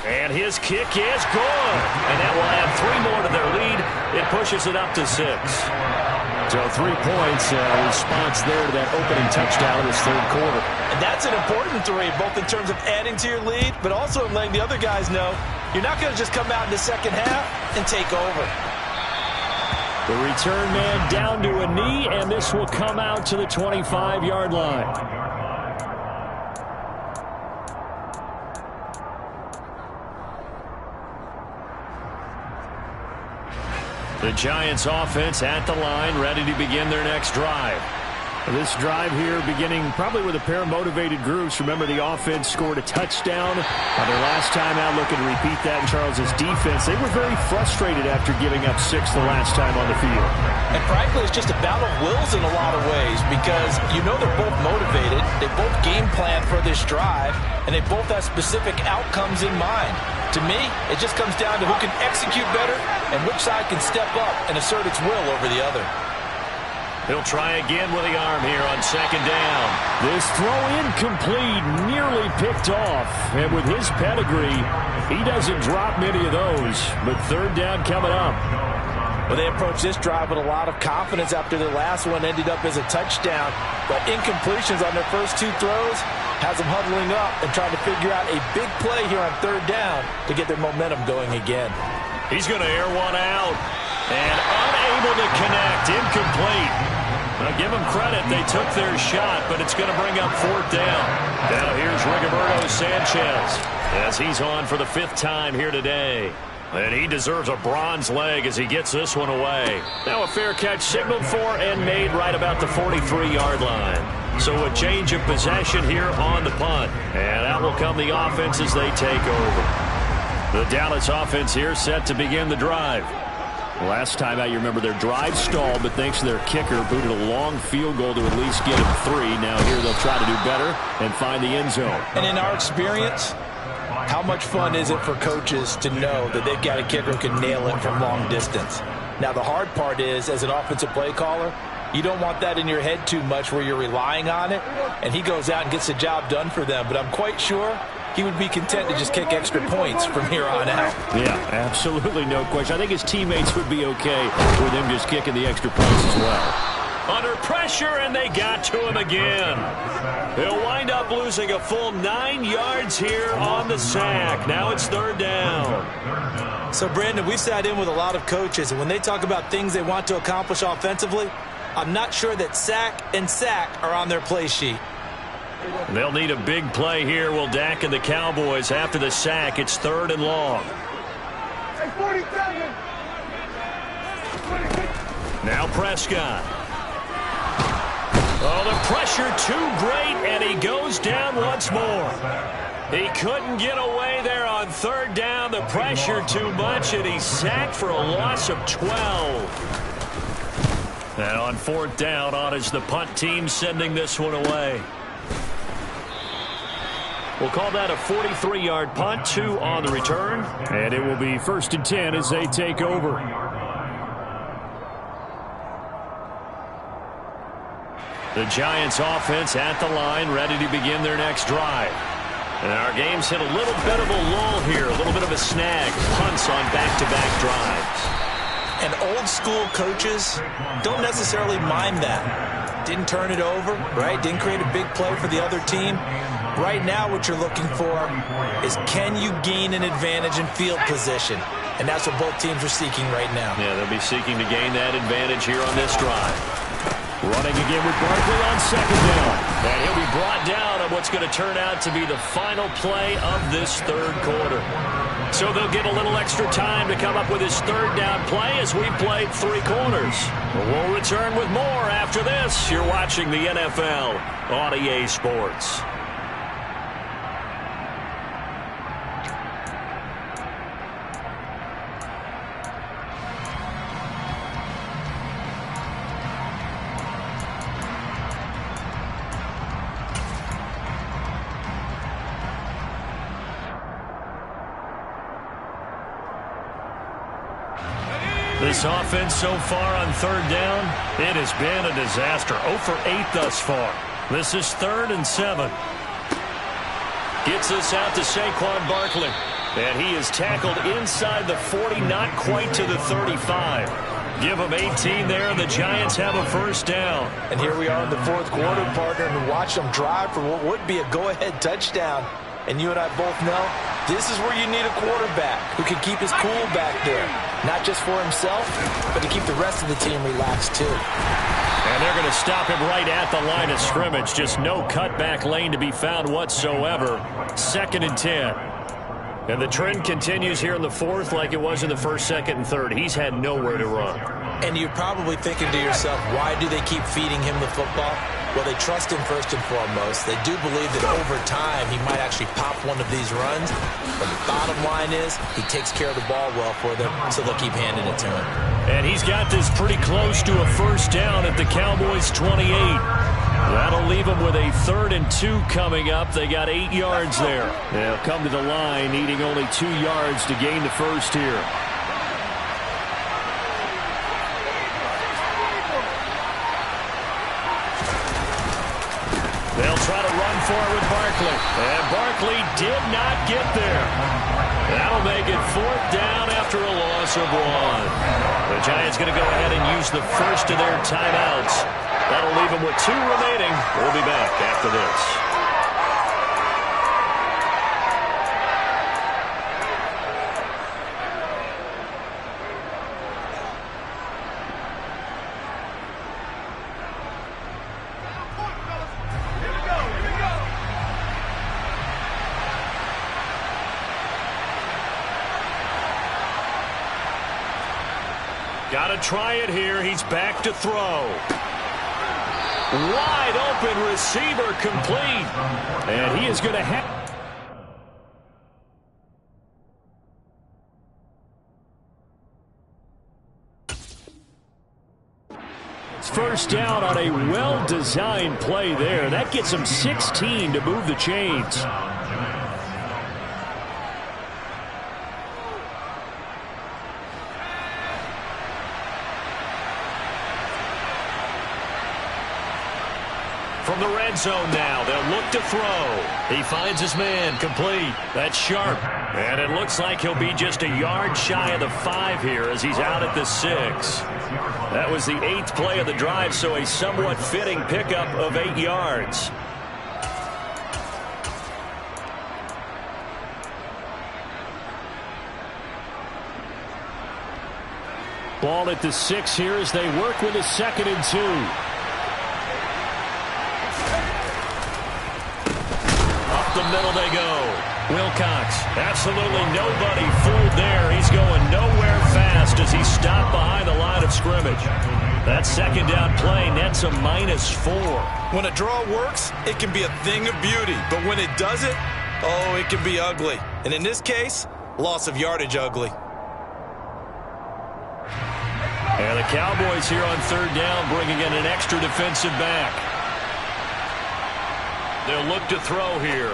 And his kick is good. And that will add 3 more to their lead. It pushes it up to 6. So 3 points, response there to that opening touchdown in this third quarter. And that's an important 3, both in terms of adding to your lead, but also in letting the other guys know you're not going to just come out in the second half and take over. The return man down to a knee, and this will come out to the 25-yard line. The Giants offense at the line, ready to begin their next drive. This drive here beginning probably with a pair of motivated groups. Remember, the offense scored a touchdown on their last time out, looking to repeat that in Charles's defense. They were very frustrated after giving up 6 the last time on the field. And frankly, it's just a battle of wills in a lot of ways because you know they're both motivated, they both game plan for this drive, and they both have specific outcomes in mind. To me, it just comes down to who can execute better and which side can step up and assert its will over the other. He'll try again with the arm here on second down. This throw incomplete, nearly picked off. And with his pedigree, he doesn't drop many of those. But third down coming up. Well, they approached this drive with a lot of confidence after their last one ended up as a touchdown. But incompletions on their first 2 throws has them huddling up and trying to figure out a big play here on third down to get their momentum going again. He's going to air one out. And unable to connect, incomplete. Now give them credit, they took their shot, but it's going to bring up fourth down. Now here's Rigoberto Sanchez as he's on for the 5th time here today. And he deserves a bronze leg as he gets this one away. Now a fair catch signaled for and made right about the 43-yard line. So a change of possession here on the punt. And out will come the offense as they take over. The Dallas offense here set to begin the drive. Last time out, you remember their drive stalled, but thanks to their kicker, booted a long field goal to at least get him 3. Now here they'll try to do better and find the end zone. And in our experience, how much fun is it for coaches to know that they've got a kicker who can nail it from long distance? Now the hard part is, as an offensive play caller, you don't want that in your head too much where you're relying on it, and he goes out and gets the job done for them. But I'm quite sure he would be content to just kick extra points from here on out. Yeah, absolutely no question. I think his teammates would be okay with him just kicking the extra points as well. Under pressure, and they got to him again. He'll wind up losing a full 9 yards here on the sack. Now it's third down. So, Brandon, we've sat in with a lot of coaches, and when they talk about things they want to accomplish offensively, I'm not sure that sack and sack are on their play sheet. They'll need a big play here, will Dak and the Cowboys. After the sack, it's 3rd and long. Hey, 47. Now Prescott. Oh, the pressure too great, and he goes down once more. He couldn't get away there on third down. The pressure too much, and he's sacked for a loss of 12. And on 4th down, on is the punt team sending this one away. We'll call that a 43-yard punt, 2 on the return. And it will be 1st and 10 as they take over. The Giants offense at the line, ready to begin their next drive. And our game's hit a little bit of a lull here, a little bit of a snag. Punts on back-to-back drives. And old school coaches don't necessarily mind that. Didn't turn it over, right? Didn't create a big play for the other team. Right now what you're looking for is, can you gain an advantage in field position? And that's what both teams are seeking right now. Yeah, they'll be seeking to gain that advantage here on this drive. Running again with Barkley on second down. And he'll be brought down on what's going to turn out to be the final play of this third quarter. So they'll get a little extra time to come up with his third down play as we played 3 quarters. We'll return with more after this. You're watching the NFL on EA Sports. This offense so far on third down, it has been a disaster. 0 for 8 thus far. This is 3rd and 7. Gets this out to Saquon Barkley. And he is tackled inside the 40, not quite to the 35. Give them 18 there, and the Giants have a first down. And here we are in the fourth quarter, partner, and watch them drive for what would be a go-ahead touchdown. And you and I both know this is where you need a quarterback who can keep his cool back there. Not just for himself, but to keep the rest of the team relaxed too. And they're going to stop him right at the line of scrimmage. Just no cutback lane to be found whatsoever. 2nd and 10. And the trend continues here in the fourth like it was in the first, second, and third. He's had nowhere to run. And you're probably thinking to yourself, why do they keep feeding him the football? Well, they trust him first and foremost. They do believe that over time he might actually pop one of these runs. But the bottom line is he takes care of the ball well for them, so they'll keep handing it to him. And he's got this pretty close to a first down at the Cowboys' 28. That'll leave them with a 3rd and 2 coming up. They got 8 yards there. They'll come to the line needing only 2 yards to gain the first here. They'll try to run for it with Barkley. And Barkley did not get there. That'll make it 4th down after a loss of 1. The Giants going to go ahead and use the first of their timeouts. That'll leave them with 2 remaining. We'll be back after this. Got to try it here. He's back to throw. Wide open receiver complete. And he is going to have... First down on a well-designed play there. That gets him 16 to move the chains. From the red zone now, they'll look to throw. He finds his man, complete. That's sharp. And it looks like he'll be just a yard shy of the 5 here as he's out at the 6. That was the 8th play of the drive, so a somewhat fitting pickup of 8 yards. Ball at the 6 here as they work with a 2nd and 2. The middle they go. Wilcox, absolutely nobody fooled there. He's going nowhere fast as he's stopped behind the line of scrimmage. That 2nd down play nets a -4. When a draw works, it can be a thing of beauty. But when it doesn't, oh, it can be ugly. And in this case, loss of yardage ugly. And the Cowboys here on 3rd down bringing in an extra defensive back. They'll look to throw here.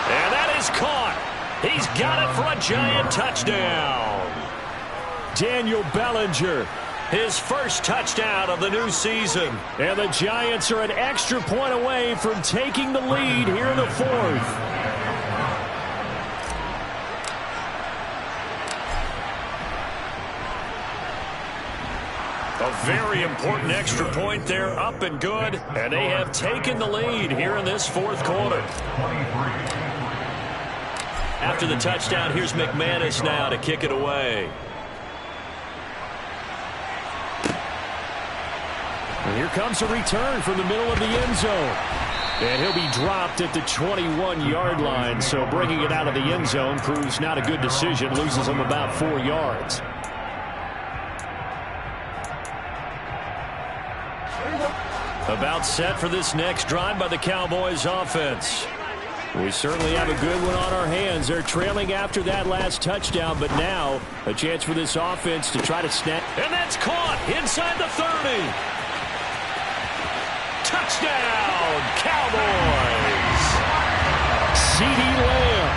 And that is caught. He's got it for a Giant touchdown. Daniel Bellinger. His first touchdown of the new season. And the Giants are an extra point away from taking the lead here in the 4th. A very important extra point there, up and good. And they have taken the lead here in this 4th quarter. After the touchdown, here's McManus now to kick it away. And here comes a return from the middle of the end zone. And he'll be dropped at the 21-yard line. So bringing it out of the end zone proves not a good decision. Loses him about 4 yards. About set for this next drive by the Cowboys offense. We certainly have a good one on our hands. They're trailing after that last touchdown, but now a chance for this offense to try to snap. And that's caught inside the 30. Touchdown, Cowboys. CeeDee Lamb,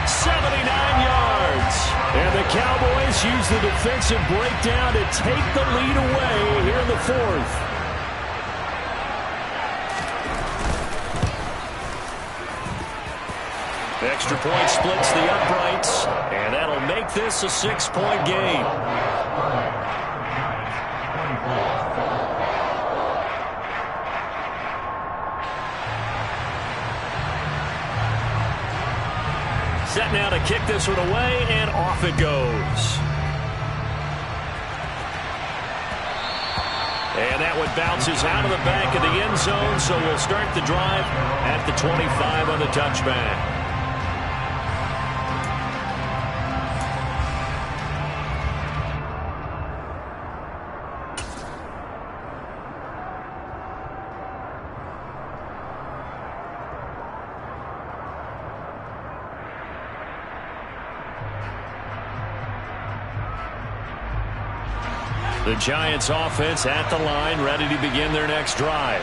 79 yards. And the Cowboys use the defensive breakdown to take the lead away here in the 4th. Extra point splits the uprights, and that'll make this a 6-point game. Set now to kick this one away, and off it goes. And that one bounces out of the back of the end zone, so we'll start the drive at the 25 on the touchback. The Giants offense at the line, ready to begin their next drive.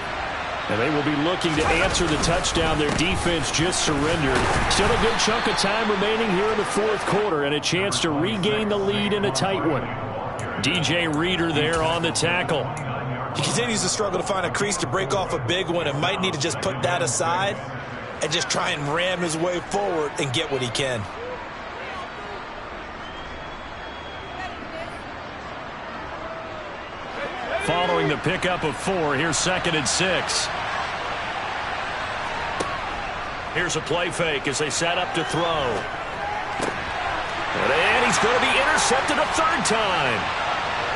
And they will be looking to answer the touchdown their defense just surrendered. Still a good chunk of time remaining here in the fourth quarter and a chance to regain the lead in a tight one. DJ Reader there on the tackle. He continues to struggle to find a crease to break off a big one and might need to just put that aside and just try and ram his way forward and get what he can. Following the pickup of 4, here's 2nd and 6. Here's a play fake as they set up to throw. And he's going to be intercepted a third time.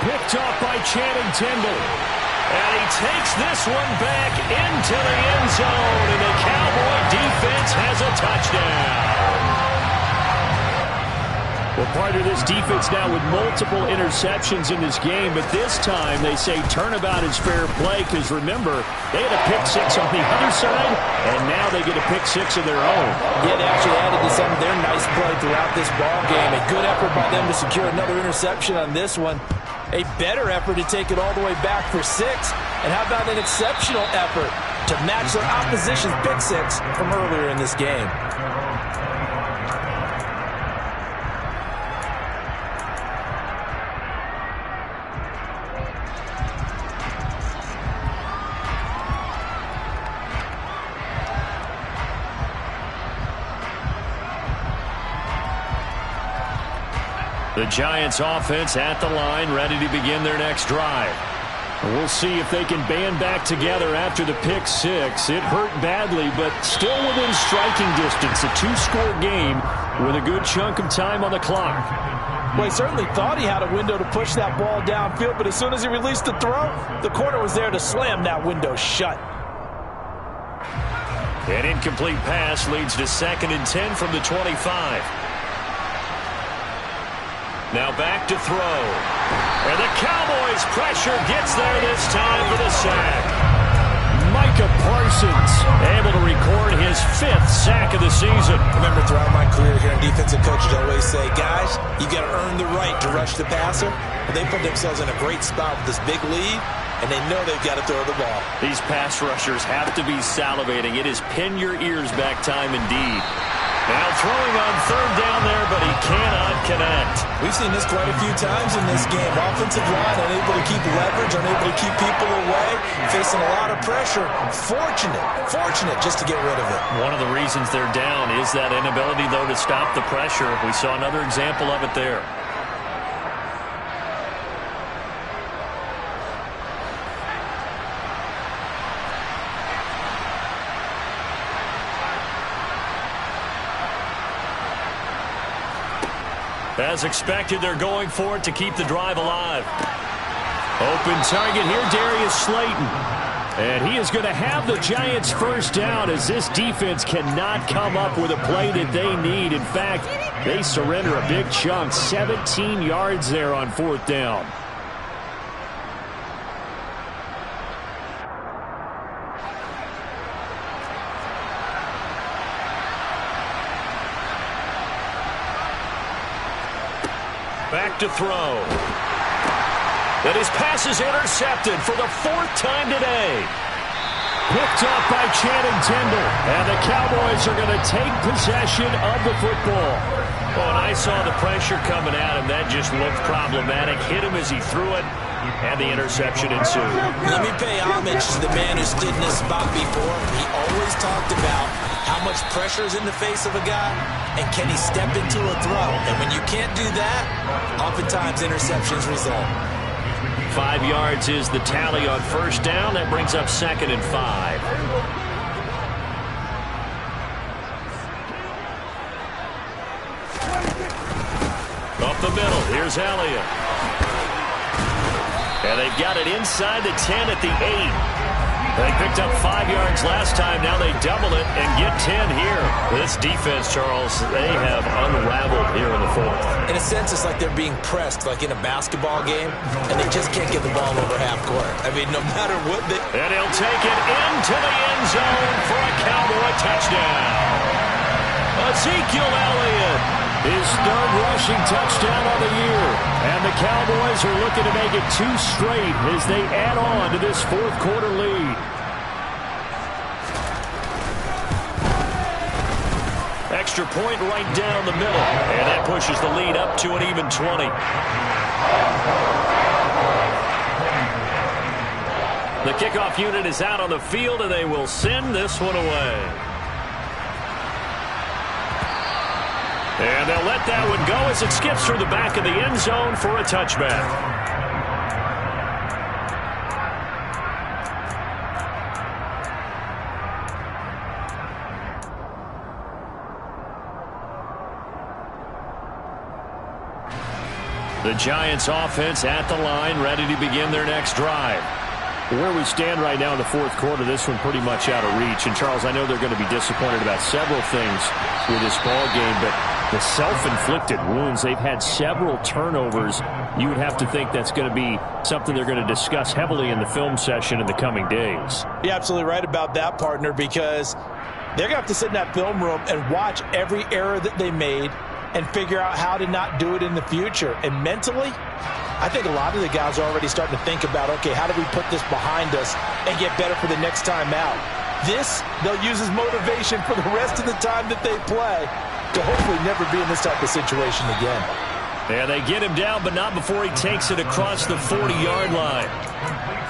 Picked off by Channing Tindall. And he takes this one back into the end zone, and the Cowboy defense has a touchdown. Well, part of this defense now with multiple interceptions in this game, but this time they say turnabout is fair play because, remember, they had a pick 6 on the other side, and now they get a pick 6 of their own. Yeah, they actually added to some of their nice play throughout this ball game. A good effort by them to secure another interception on this one. A better effort to take it all the way back for 6. And how about an exceptional effort to match their opposition's pick 6 from earlier in this game? The Giants offense at the line, ready to begin their next drive. We'll see if they can band back together after the pick 6. It hurt badly, but still within striking distance. A 2-score game with a good chunk of time on the clock. Well, he certainly thought he had a window to push that ball downfield, but as soon as he released the throw, the corner was there to slam that window shut. An incomplete pass leads to 2nd and 10 from the 25. Now back to throw. And the Cowboys pressure gets there this time for the sack. Micah Parsons able to record his 5th sack of the season. Remember, throughout my career here in defensive coaches always say, guys, you got to earn the right to rush the passer. And they put themselves in a great spot with this big lead, and they know they've got to throw the ball. These pass rushers have to be salivating. It is pin your ears back time indeed. Now throwing on 3rd down there, but he cannot connect. We've seen this quite a few times in this game. Offensive line unable to keep leverage, unable to keep people away, facing a lot of pressure. Fortunate just to get rid of it. One of the reasons they're down is that inability, though, to stop the pressure. We saw another example of it there. As expected, they're going for it to keep the drive alive. Open target here, Darius Slayton. And he is going to have the Giants' first down as this defense cannot come up with a play that they need. In fact, they surrender a big chunk, 17 yards there on 4th down. Back to throw. And his pass is intercepted for the 4th time today. Picked off by Channing Tindall. And the Cowboys are going to take possession of the football. Oh, and I saw the pressure coming at him. That just looked problematic. Hit him as he threw it. And the interception ensued. Let me pay homage to the man who stood in this spot before. He always talked about how much pressure is in the face of a guy, and can he step into a throw. And when you can't do that, oftentimes interceptions result. 5 yards is the tally on first down. That brings up 2nd and 5. Up the middle, here's Elliott. And they've got it inside the 10 at the 8. They picked up 5 yards last time. Now they double it and get 10 here. This defense, Charles, they have unraveled here in the 4th. In a sense, it's like they're being pressed, like in a basketball game, and they just can't get the ball over half court. I mean, no matter what they... And he'll take it into the end zone for a Cowboy touchdown. Ezekiel Elliott. His 3rd rushing touchdown of the year. And the Cowboys are looking to make it 2 straight as they add on to this 4th quarter lead. Extra point right down the middle. And that pushes the lead up to an even 20. The kickoff unit is out on the field, and they will send this one away. And they'll let that one go as it skips through the back of the end zone for a touchback. The Giants offense at the line, ready to begin their next drive. Where we stand right now in the 4th quarter, this one pretty much out of reach. And, Charles, I know they're going to be disappointed about several things with this ball game, but the self-inflicted wounds, they've had several turnovers. You would have to think that's going to be something they're going to discuss heavily in the film session in the coming days. You're absolutely right about that, partner, because they're going to have to sit in that film room and watch every error that they made and figure out how to not do it in the future. And mentally, I think a lot of the guys are already starting to think about, okay, how do we put this behind us and get better for the next time out? This, they'll use as motivation for the rest of the time that they play to hopefully never be in this type of situation again. Yeah, they get him down, but not before he takes it across the 40-yard line.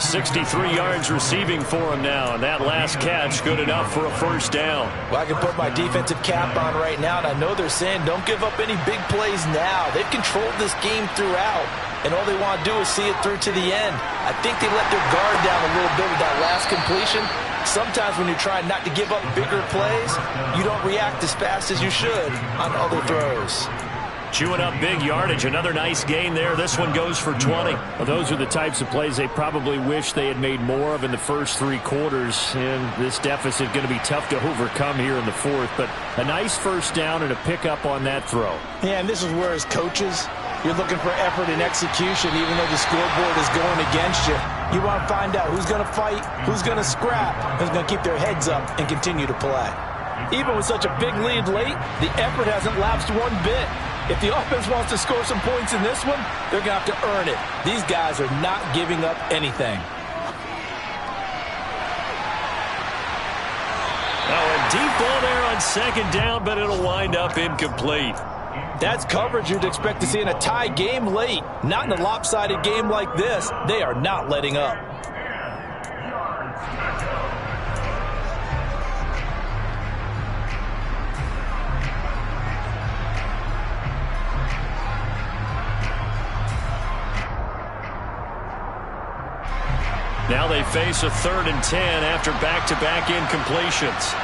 63 yards receiving for him now, and that last catch good enough for a first down. Well, I can put my defensive cap on right now, and I know they're saying don't give up any big plays now. They've controlled this game throughout, and all they want to do is see it through to the end. I think they let their guard down a little bit with that last completion. Sometimes when you're trying not to give up bigger plays, you don't react as fast as you should on other throws. Chewing up big yardage. Another nice gain there. This one goes for 20. Well, those are the types of plays they probably wish they had made more of in the first 3 quarters. And this deficit going to be tough to overcome here in the 4th. But a nice first down and a pickup on that throw. Yeah, and this is where as coaches, you're looking for effort and execution even though the scoreboard is going against you. You want to find out who's going to fight, who's going to scrap, who's going to keep their heads up and continue to play. Even with such a big lead late, the effort hasn't lapsed one bit. If the offense wants to score some points in this one, they're going to have to earn it. These guys are not giving up anything. Oh, a deep ball there on 2nd down, but it'll wind up incomplete. That's coverage you'd expect to see in a tie game late. Not in a lopsided game like this. They are not letting up. Now they face a 3rd and 10 after back-to-back incompletions.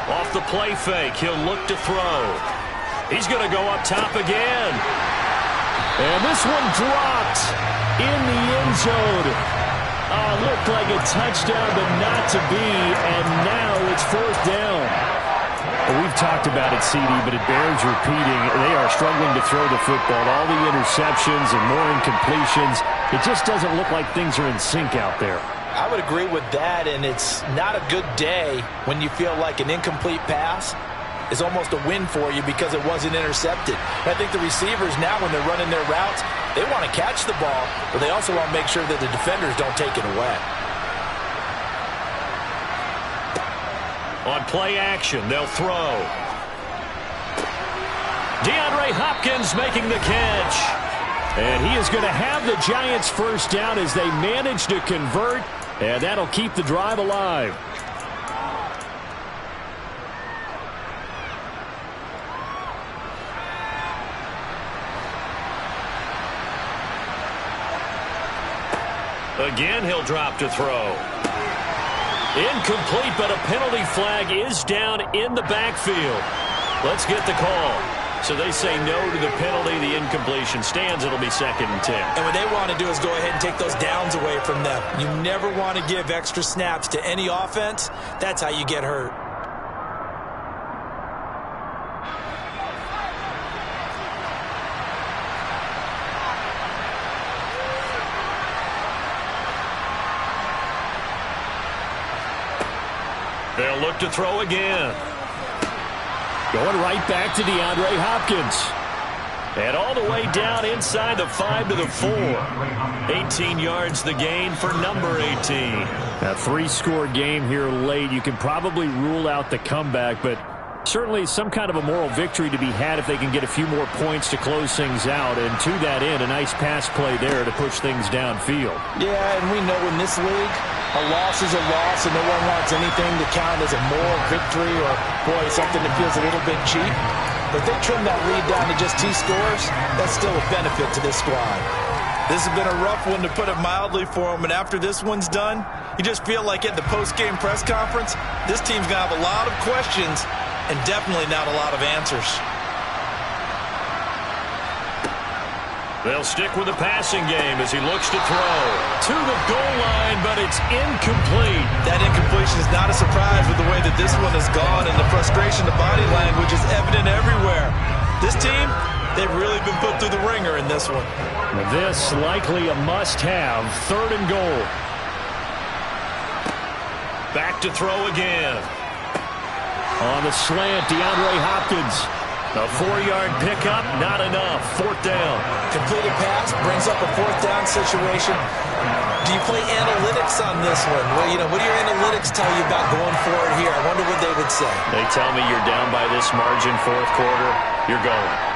Off the play fake, he'll look to throw. He's going to go up top again. And this one dropped in the end zone. Looked like a touchdown, but not to be. And now it's 4th down. Well, we've talked about it, CD, but it bears repeating. They are struggling to throw the football. All the interceptions and more incompletions. It just doesn't look like things are in sync out there. I would agree with that, and it's not a good day when you feel like an incomplete pass is almost a win for you because it wasn't intercepted. And I think the receivers now, when they're running their routes, they want to catch the ball, but they also want to make sure that the defenders don't take it away. On play action, they'll throw. DeAndre Hopkins making the catch. And he is going to have the Giants first down as they manage to convert, and that'll keep the drive alive. Again, he'll drop to throw. Incomplete, but a penalty flag is down in the backfield. Let's get the call. So they say no to the penalty. The incompletion stands. It'll be 2nd and 10. And what they want to do is go ahead and take those downs away from them. You never want to give extra snaps to any offense. That's how you get hurt. They'll look to throw again. Going right back to DeAndre Hopkins. And all the way down inside the 5 to the 4. 18 yards the gain for number 18. A 3-score game here late. You can probably rule out the comeback, but certainly some kind of a moral victory to be had if they can get a few more points to close things out. And to that end, a nice pass play there to push things downfield. Yeah, and we know in this league, a loss is a loss, and no one wants anything to count as a moral victory or, boy, something that feels a little bit cheap. But if they trim that lead down to just 2 scores, that's still a benefit to this squad. This has been a rough one, to put it mildly, for them. And after this one's done, you just feel like at the post-game press conference, this team's going to have a lot of questions and definitely not a lot of answers. They'll stick with the passing game as he looks to throw. To the goal line, but it's incomplete. That incompletion is not a surprise with the way that this one has gone, and the frustration, the body language is evident everywhere. This team, they've really been put through the ringer in this one. This likely a must-have. 3rd and goal. Back to throw again. On the slant, DeAndre Hopkins. A 4-yard pickup, not enough. 4th down. Completed pass brings up a 4th down situation. Do you play analytics on this one? Well, what do your analytics tell you about going for it here? I wonder what they would say. They tell me you're down by this margin, 4th quarter, you're going.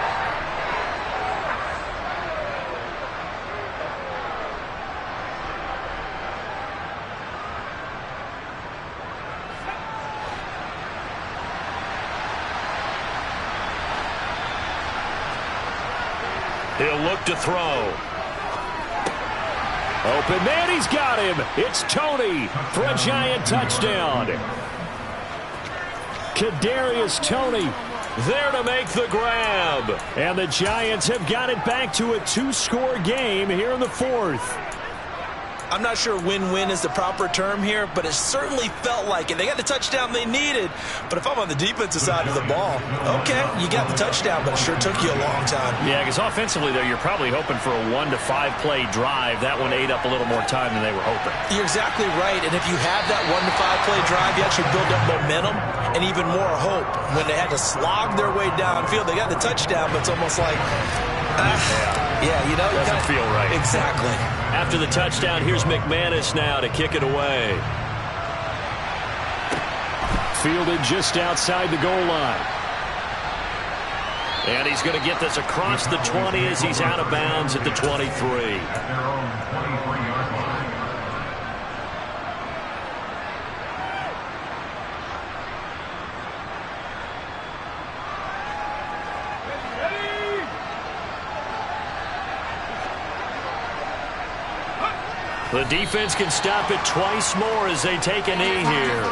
He'll look to throw. Open man, he's got him. It's Tony for a Giant touchdown. Kadarius Toney there to make the grab. And the Giants have got it back to a 2-score game here in the 4th. I'm not sure win-win is the proper term here, but it certainly felt like it. They got the touchdown they needed, but if I'm on the defensive side of the ball, okay, you got the touchdown, but it sure took you a long time. Yeah, because offensively, though, you're probably hoping for a 1 to 5 play drive. That one ate up a little more time than they were hoping. You're exactly right, and if you have that 1 to 5 play drive, you actually build up momentum and even more hope. When they had to slog their way downfield, they got the touchdown, but it's almost like, doesn't feel right. Exactly. After the touchdown, here's McManus now to kick it away. Fielded just outside the goal line. And he's going to get this across the 20 as he's out of bounds at the 23. The defense can stop it twice more as they take a knee here.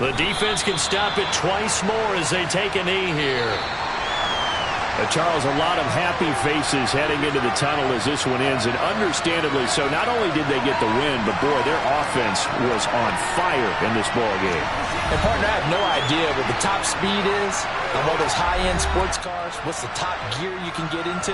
The defense can stop it twice more as they take a knee here. Charles, a lot of happy faces heading into the tunnel as this one ends, and understandably so. Not only did they get the win, but, boy, their offense was on fire in this ball game. And, partner, I have no idea what the top speed is on one of those high-end sports cars. What's the top gear you can get into?